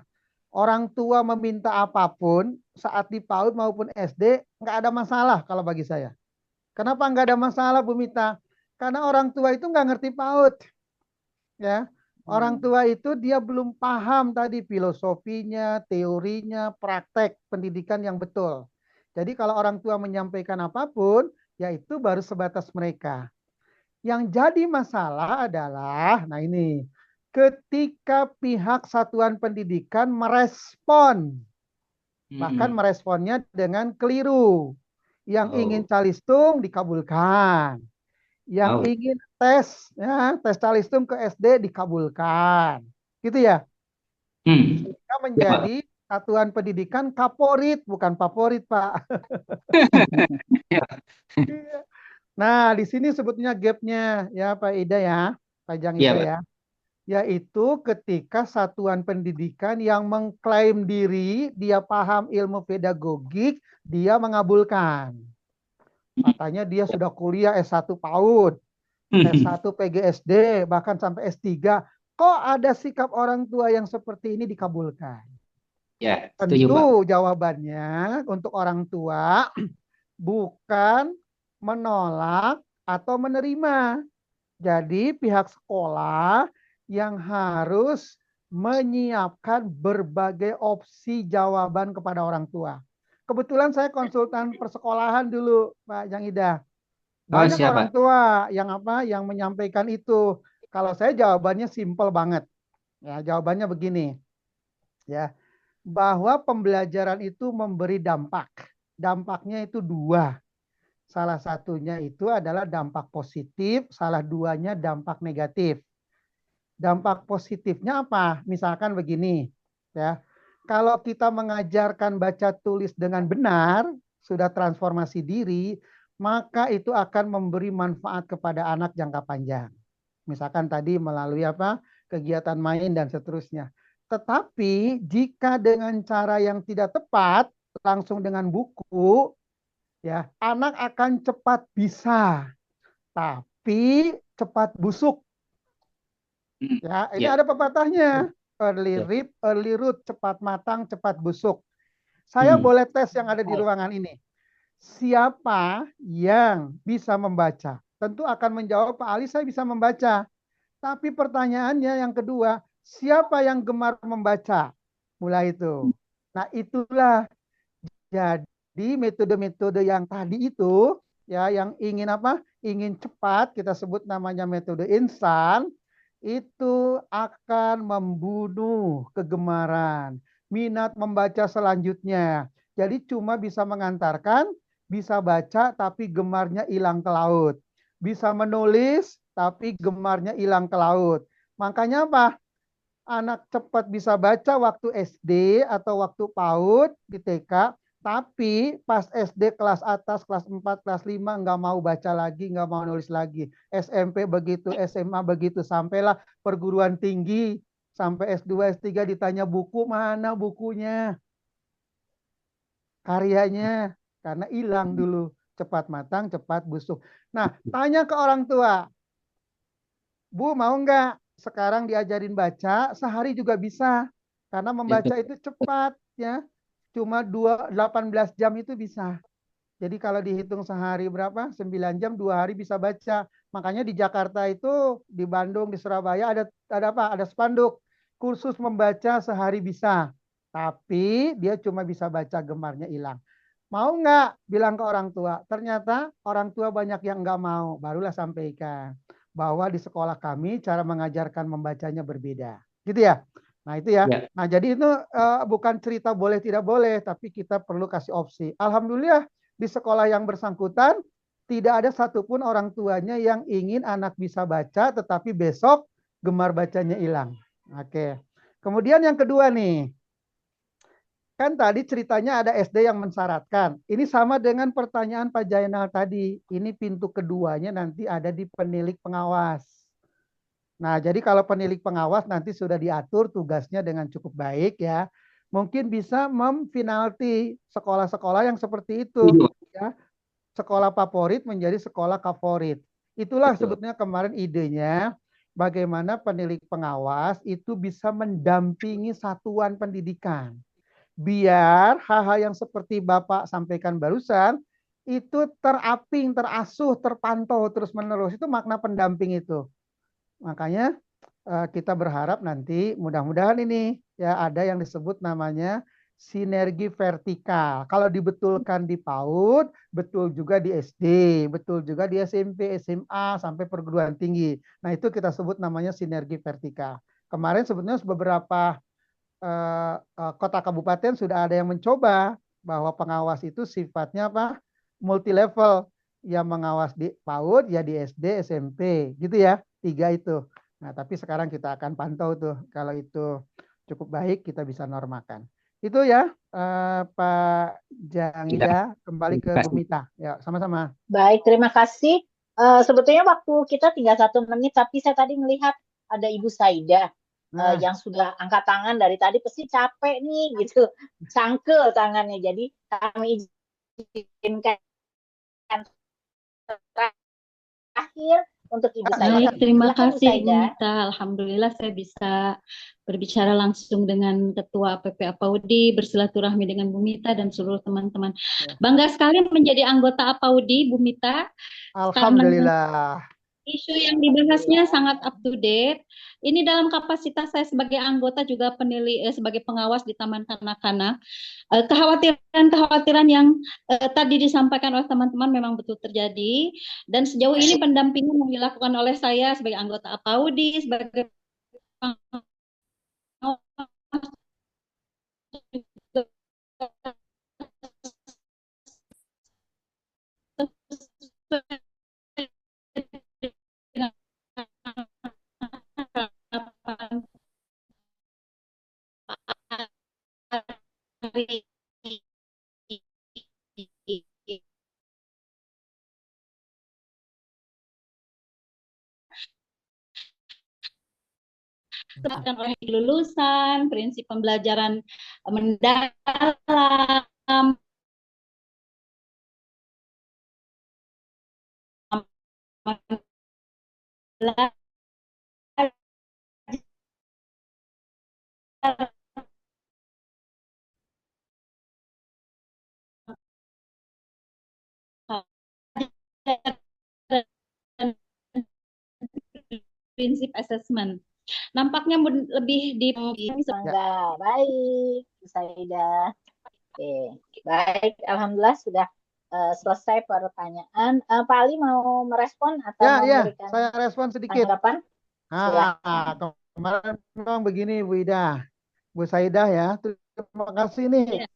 orang tua meminta apapun saat di PAUD maupun SD nggak ada masalah kalau bagi saya. Kenapa nggak ada masalah Bu Mita? Karena orang tua itu nggak ngerti PAUD, ya. Orang tua itu dia belum paham tadi filosofinya, teorinya, praktek pendidikan yang betul. Jadi kalau orang tua menyampaikan apapun, ya itu baru sebatas mereka. Yang jadi masalah adalah, nah ini, ketika pihak satuan pendidikan merespon, bahkan meresponnya dengan keliru. Yang ingin calistung dikabulkan. Yang ingin tes calistung ke SD dikabulkan. Gitu ya. Sehingga menjadi satuan pendidikan kaporit, bukan favorit, Pak. Nah, di sini sebetulnya gapnya ya Pak Ida ya, Pak Jang Ida ya. Yaitu ketika satuan pendidikan yang mengklaim diri, dia paham ilmu pedagogik, dia mengabulkan. Katanya dia sudah kuliah S1 PAUD, S1 PGSD, bahkan sampai S3. kok ada sikap orang tua yang seperti ini dikabulkan? Ya, setuju, Pak. Tentu jawabannya untuk orang tua bukan menolak atau menerima. Jadi pihak sekolah yang harus menyiapkan berbagai opsi jawaban kepada orang tua. Kebetulan saya konsultan persekolahan dulu, Pak Jang Ida. Oh, Banyak orang siapa? tua yang menyampaikan itu. Kalau saya jawabannya simpel banget. Ya, jawabannya begini. Ya, bahwa pembelajaran itu memberi dampak. Dampaknya itu dua. Salah satunya itu adalah dampak positif, salah duanya dampak negatif. Dampak positifnya apa? Misalkan begini, ya. Kalau kita mengajarkan baca tulis dengan benar, sudah transformasi diri, maka itu akan memberi manfaat kepada anak jangka panjang. Misalkan tadi melalui apa? Kegiatan main dan seterusnya. Tetapi jika dengan cara yang tidak tepat, langsung dengan buku, ya, anak akan cepat bisa, tapi cepat busuk. Ya, ini Ya. ada pepatahnya. Early Ya. reap, early root, cepat matang, cepat busuk. Saya boleh tes yang ada di ruangan ini. Siapa yang bisa membaca? Tentu akan menjawab, Pak Ali, saya bisa membaca. Tapi pertanyaannya yang kedua, siapa yang gemar membaca? Mulai itu. Nah, itulah jadi metode-metode yang tadi itu, ya, yang ingin apa? Ingin cepat, kita sebut namanya metode instan, itu akan membunuh kegemaran, minat membaca selanjutnya. Jadi cuma bisa mengantarkan, bisa baca tapi gemarnya hilang ke laut. Bisa menulis tapi gemarnya hilang ke laut. Makanya apa? Anak cepat bisa baca waktu SD atau waktu PAUD di TK, tapi pas SD kelas atas, kelas 4, kelas 5 nggak mau baca lagi, nggak mau nulis lagi. SMP begitu, SMA begitu, sampailah perguruan tinggi, sampai S2, S3 ditanya buku, mana bukunya? Karyanya, karena hilang dulu. Cepat matang, cepat busuk. Nah, tanya ke orang tua, Bu, mau nggak sekarang diajarin baca, sehari juga bisa. Karena membaca itu cepat, ya. Cuma 18 jam itu bisa. Jadi kalau dihitung sehari berapa? 9 jam, 2 hari bisa baca. Makanya di Jakarta itu, di Bandung, di Surabaya ada apa? Ada spanduk. Kursus membaca sehari bisa. Tapi dia cuma bisa baca, gemarnya hilang. Mau nggak bilang ke orang tua? Ternyata orang tua banyak yang nggak mau. Barulah sampaikan bahwa di sekolah kami cara mengajarkan membacanya berbeda. Gitu ya? Nah itu ya. Ya. Nah jadi itu bukan cerita boleh tidak boleh, tapi kita perlu kasih opsi. Alhamdulillah di sekolah yang bersangkutan tidak ada satupun orang tuanya yang ingin anak bisa baca, tetapi besok gemar bacanya hilang. Oke. Kemudian yang kedua nih, kan tadi ceritanya ada SD yang mensyaratkan. Ini sama dengan pertanyaan Pak Jainal tadi. Ini pintu keduanya nanti ada di penilik pengawas. Nah, jadi kalau penilik pengawas nanti sudah diatur tugasnya dengan cukup baik ya. Mungkin bisa memfinalti sekolah-sekolah yang seperti itu. Ya. Sekolah favorit menjadi sekolah favorit. Itulah sebetulnya kemarin idenya bagaimana penilik pengawas itu bisa mendampingi satuan pendidikan. Biar hal-hal yang seperti Bapak sampaikan barusan itu teraping, terasuh, terpantau terus-menerus. Itu makna pendamping itu. Makanya kita berharap nanti mudah-mudahan ini ya ada yang disebut namanya sinergi vertikal. Kalau dibetulkan di PAUD, betul juga di SD, betul juga di SMP, SMA sampai perguruan tinggi. Nah, itu kita sebut namanya sinergi vertikal. Kemarin sebetulnya beberapa kota kabupaten sudah ada yang mencoba bahwa pengawas itu sifatnya apa? Multi level, yang mengawas di PAUD ya di SD, SMP, gitu ya. 3 itu. Nah, tapi sekarang kita akan pantau tuh kalau itu cukup baik kita bisa normakan. Itu ya Pak Jangida, kembali ke Bu Mita. Ya, sama-sama. Baik, terima kasih. Sebetulnya waktu kita tinggal 1 menit, tapi saya tadi melihat ada Ibu Saida yang sudah angkat tangan dari tadi, pasti capek nih gitu, cangkel tangannya. Jadi kami izinkan terakhir untuk Ibu Silakan. Saidah. Baik, terima Silakan Bu kasih Bu Saidah. Mita. Alhamdulillah saya bisa berbicara langsung dengan Ketua APP APAUDI, bersilaturahmi dengan Bu Mita dan seluruh teman-teman. Ya. Bangga sekali menjadi anggota APAUDI, Bu Mita, karena Alhamdulillah. isu yang dibahasnya Alhamdulillah. sangat up to date. Ini dalam kapasitas saya sebagai anggota juga sebagai pengawas di Taman Kanak-Kanak. Kekhawatiran-kekhawatiran yang tadi disampaikan oleh teman-teman memang betul terjadi. Dan sejauh ini pendampingan yang dilakukan oleh saya sebagai anggota APAUDI, sebagai pengawas disebutkan oleh lulusan, prinsip pembelajaran mendalam, prinsip assessment. Nampaknya lebih di Mangga, baik, Bu Saidah. Oke, baik. Alhamdulillah sudah selesai pertanyaan. Pak Ali mau merespon atau mau Ya, memberikan saya respon sedikit. tanggapan? Silakan. Kemarin memang begini Bu Ida, Bu Saidah ya. Terima kasih nih. Ya.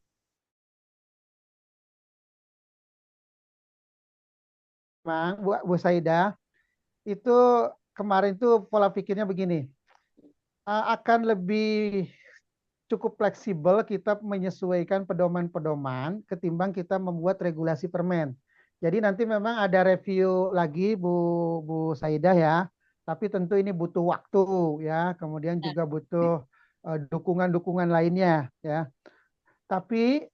Memang Bu Saidah itu kemarin tuh pola pikirnya begini. Akan lebih cukup fleksibel kita menyesuaikan pedoman-pedoman ketimbang kita membuat regulasi permen. Jadi nanti memang ada review lagi Bu Saidah ya. Tapi tentu ini butuh waktu ya. Kemudian juga butuh dukungan-dukungan lainnya ya. Tapi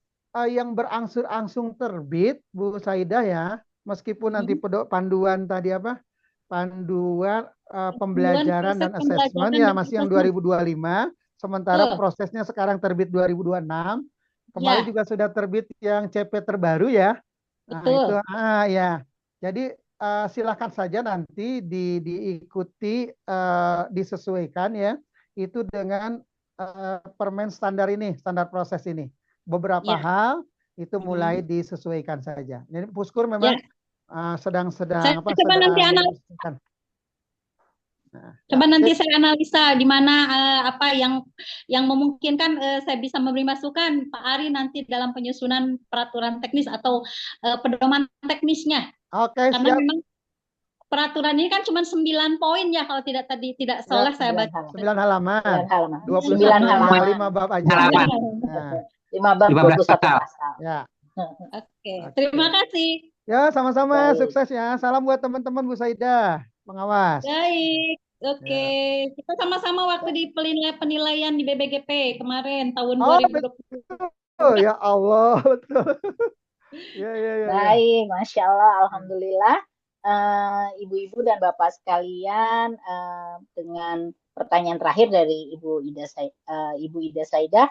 yang berangsur-angsung terbit Bu Saidah ya, meskipun nanti panduan tadi apa? Panduan pembelajaran dan assessment ya masih yang 2025, sementara prosesnya sekarang terbit 2026. Kemarin juga sudah terbit yang CP terbaru ya. Nah, itu ya. Jadi silakan saja nanti diikuti disesuaikan ya itu dengan permen standar ini, standar proses ini. Beberapa hal itu mulai disesuaikan saja. Jadi Puskur memang sedang coba nanti analisa. Coba nanti saya analisa di mana apa yang memungkinkan saya bisa memberi masukan Pak Ari nanti dalam penyusunan peraturan teknis atau pedoman teknisnya. Oke, karena siap. memang peraturan ini kan cuma 9 poin ya kalau tidak salah saya baca. 9 halaman. 9 halaman. 5 bab aja. 5 bab 21 pasal. Ya. Oke. Terima kasih. Ya, sama-sama. Sukses ya. Salam buat teman-teman Bu Saidah, pengawas. Baik. Oke. Kita sama-sama waktu di penilaian di BBGP kemarin tahun 2020. Oh, ya Allah. Betul. Ya. Baik, Masya Allah, Alhamdulillah. Ibu-ibu dan Bapak sekalian, dengan pertanyaan terakhir dari Ibu Ida Saidah,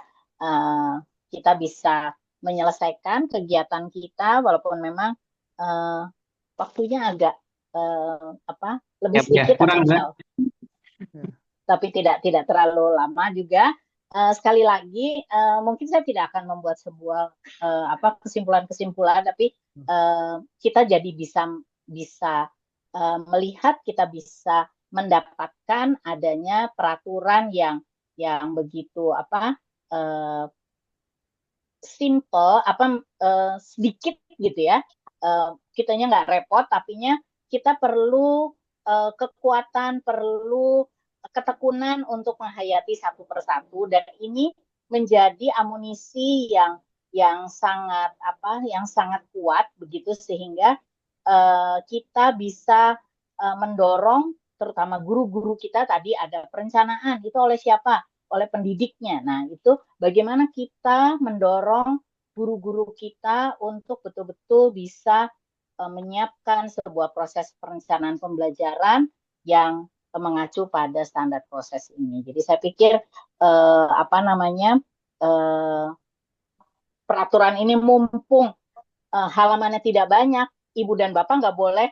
kita bisa menyelesaikan kegiatan kita walaupun memang waktunya agak lebih sedikit tapi tidak terlalu lama juga. Sekali lagi mungkin saya tidak akan membuat sebuah kesimpulan-kesimpulan, tapi kita jadi bisa melihat, kita bisa mendapatkan adanya peraturan yang begitu simple, sedikit gitu ya. Kitanya nggak repot, tapinya kita perlu kekuatan, perlu ketekunan untuk menghayati satu persatu, dan ini menjadi amunisi yang sangat kuat begitu, sehingga kita bisa mendorong terutama guru-guru kita. Tadi ada perencanaan, itu oleh siapa? Oleh pendidiknya. Nah, itu bagaimana kita mendorong guru-guru kita untuk betul-betul bisa menyiapkan sebuah proses perencanaan pembelajaran yang mengacu pada standar proses ini. Jadi saya pikir peraturan ini mumpung halamannya tidak banyak, ibu dan bapak nggak boleh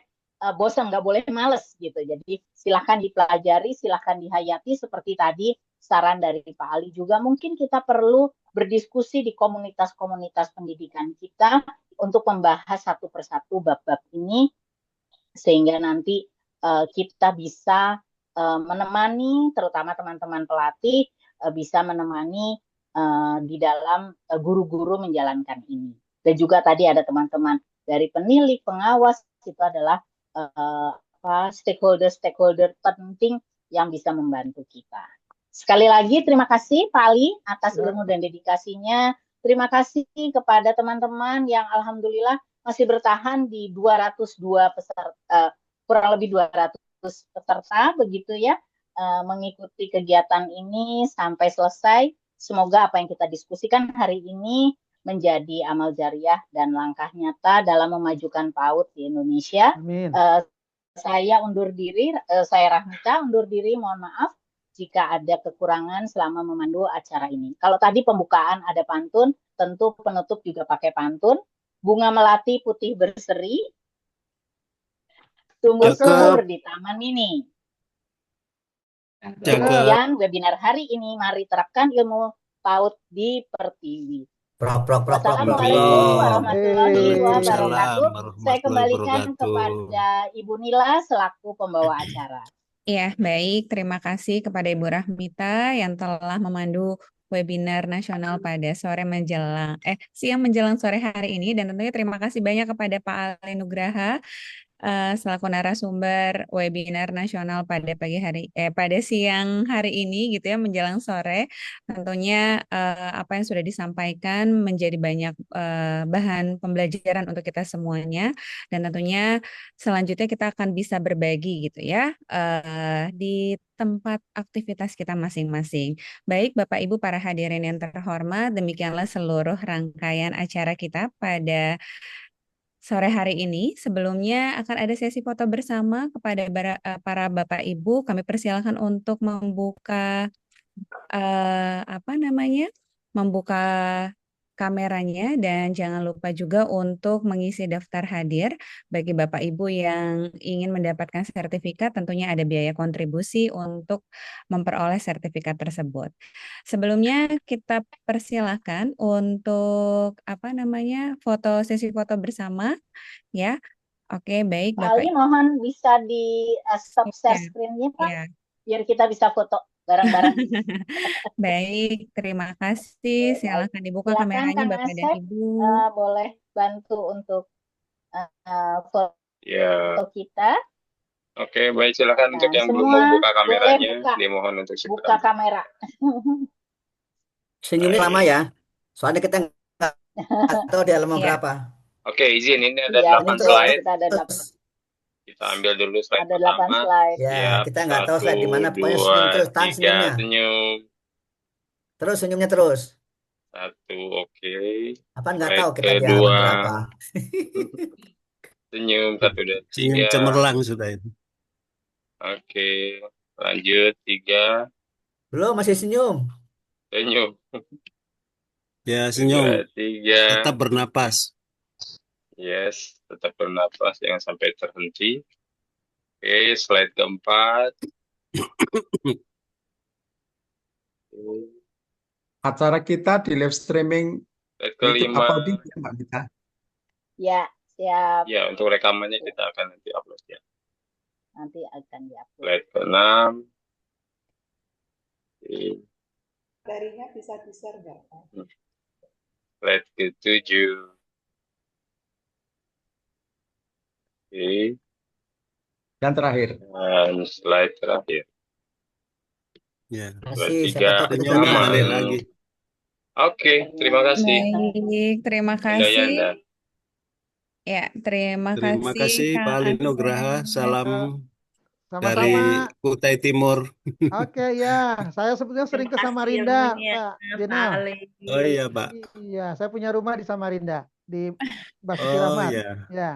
bosan, nggak boleh males gitu. Jadi silahkan dipelajari, silahkan dihayati seperti tadi saran dari Pak Ali juga. Mungkin kita perlu berdiskusi di komunitas-komunitas pendidikan kita untuk membahas satu persatu bab-bab ini sehingga nanti kita bisa menemani, terutama teman-teman pelatih bisa menemani di dalam guru-guru menjalankan ini. Dan juga tadi ada teman-teman dari penilik, pengawas, itu adalah stakeholder penting yang bisa membantu kita. Sekali lagi terima kasih Pak Ali atas ilmu dan dedikasinya. Terima kasih kepada teman-teman yang alhamdulillah masih bertahan di 202 peserta, kurang lebih 200 peserta begitu ya, mengikuti kegiatan ini sampai selesai. Semoga apa yang kita diskusikan hari ini menjadi amal jariah dan langkah nyata dalam memajukan PAUD di Indonesia. Amin. Saya undur diri, saya Rahmita undur diri, mohon maaf jika ada kekurangan selama memandu acara ini. Kalau tadi pembukaan ada pantun, tentu penutup juga pakai pantun. Bunga melati putih berseri, tumbuh subur di taman mini. Demikian webinar hari ini. Mari terapkan ilmu PAUD di Pertiwi. Wassalamualaikum warahmatullahi wabarakatuh. Saya kembalikan kepada Ibu Nila selaku pembawa acara. Ya, baik. Terima kasih kepada Ibu Rahmita yang telah memandu webinar nasional pada siang menjelang sore hari ini, dan tentunya terima kasih banyak kepada Pak Ali Nugraha selaku narasumber webinar nasional pada pada siang hari ini gitu ya, menjelang sore. Tentunya apa yang sudah disampaikan menjadi banyak bahan pembelajaran untuk kita semuanya, dan tentunya selanjutnya kita akan bisa berbagi gitu ya di tempat aktivitas kita masing-masing. Baik Bapak Ibu para hadirin yang terhormat, demikianlah seluruh rangkaian acara kita pada sore hari ini. Sebelumnya akan ada sesi foto bersama kepada para Bapak Ibu. Kami persilakan untuk membuka membuka kameranya, dan jangan lupa juga untuk mengisi daftar hadir. Bagi Bapak Ibu yang ingin mendapatkan sertifikat, tentunya ada biaya kontribusi untuk memperoleh sertifikat tersebut. Sebelumnya kita persilahkan untuk sesi foto bersama ya. Oke, baik Pak Ali, mohon bisa di stop share screen-nya Pak, ya, biar kita bisa foto bareng-bareng. Baik, terima kasih. Silakan dibuka kameranya Bapak dan Ibu. Boleh bantu untuk foto kita. Oke, baik, silakan untuk yang belum membuka kameranya, dimohon untuk segera buka kamera. Senyumnya lama ya, soalnya kita nggak tahu di halaman berapa. Oke, izin, ini ada 8 slide. Kita ambil dulu slide pertama. Ya, kita nggak tahu slide di mana, pokoknya senyum terus, tahan senyumnya. Terus senyumnya terus. 1, oke. Apa nggak tahu kita di halaman berapa? Senyum 1 dan 3. Senyum cemerlang sudah itu. Oke, lanjut 3. Belum, masih senyum. Senyum. Ya, senyum. 3. Tetap bernapas. Yes, tetap bernapas, jangan sampai terhenti. Oke, slide keempat. Acara kita di live streaming slide kelima. Mbak Gita. Ya, siap. Ya, untuk rekamannya kita akan nanti upload ya. Nanti akan diupload. Slide ke-6. Materinya bisa di-share nggak? Slide ke-7. Oke. Dan terakhir. Dan slide terakhir. Ya. Masih, siapa tahu kita balik lagi. Oke, terima kasih. Baik, terima kasih. Ya, terima kasih Pak Ali Nugraha. Salam Sama-sama. dari Kutai Timur. Oke, ya. Saya sebetulnya sering ke Samarinda, Pak Jenal. Oh iya, Pak. Iya, saya punya rumah di Samarinda, di Basuki Rahmat. Iya. Ya.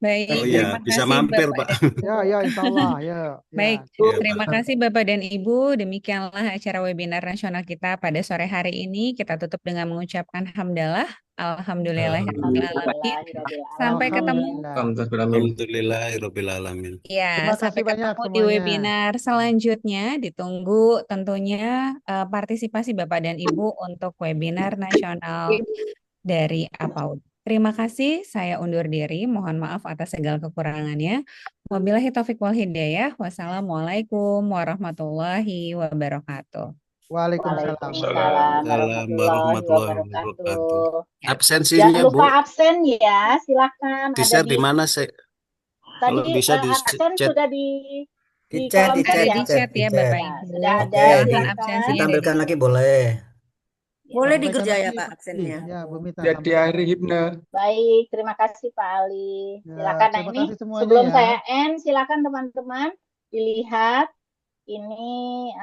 Baik, Oh iya, terima bisa kasih mampir, Bapak Pak. dan Ya, insya Allah. Ya, Baik, Iya, terima Pak. kasih Bapak dan Ibu. Demikianlah acara webinar nasional kita pada sore hari ini. Kita tutup dengan mengucapkan hamdalah. Alhamdulillahirabbil alamin. Sampai ketemu. Alhamdulillahirobbilalamin. Ya, Terima kasih sampai banyak ketemu di semuanya. webinar selanjutnya. Ditunggu tentunya partisipasi Bapak dan Ibu untuk webinar nasional dari APAUD. Terima kasih, saya undur diri. Mohon maaf atas segala kekurangannya. Wabillahi taufiq wal hidayah. Wassalamualaikum warahmatullahi wabarakatuh. Waalaikumsalam. Waalaikumsalam warahmatullahi wabarakatuh. Absensinya, Jangan lupa Bu. absen ya, silakan. Di Ada share di di mana sih? Kalau tadi bisa di absen chat. sudah di chat, kolom di chat chat, ya. Di chat ya Bapak Ya, Ibu. sudah ada, Oke, silakan. ditampilkan lagi boleh. Boleh Sampaikan dikerjain ya lagi, Pak absennya. Ya, Bu Mita. Lihat di akhir hipna. Baik, terima kasih Pak Ali. Ya, Silakan. Nah terima ini kasih semuanya sebelum ya. saya end, silakan teman-teman dilihat ini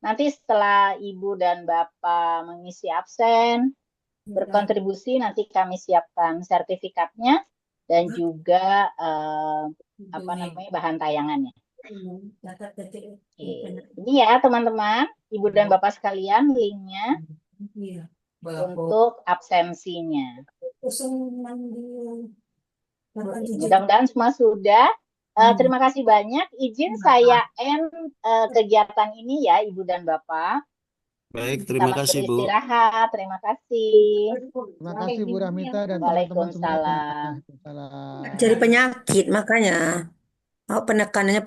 nanti setelah Ibu dan Bapak mengisi absen, berkontribusi, nanti kami siapkan sertifikatnya dan juga bahan tayangannya. Ini ya teman-teman, Ibu dan Bapak sekalian, linknya untuk absensinya. Mudah-mudahan semua sudah. Terima kasih banyak. Izin saya end kegiatan ini ya, Ibu dan Bapak. Baik, terima Selamat kasih, Bu. beristirahat. Terima kasih. Terima kasih Bu Rahmita dan teman-teman semuanya. Waalaikumsalam. Waalaikumsalam. Jadi penyakit makanya penekanannya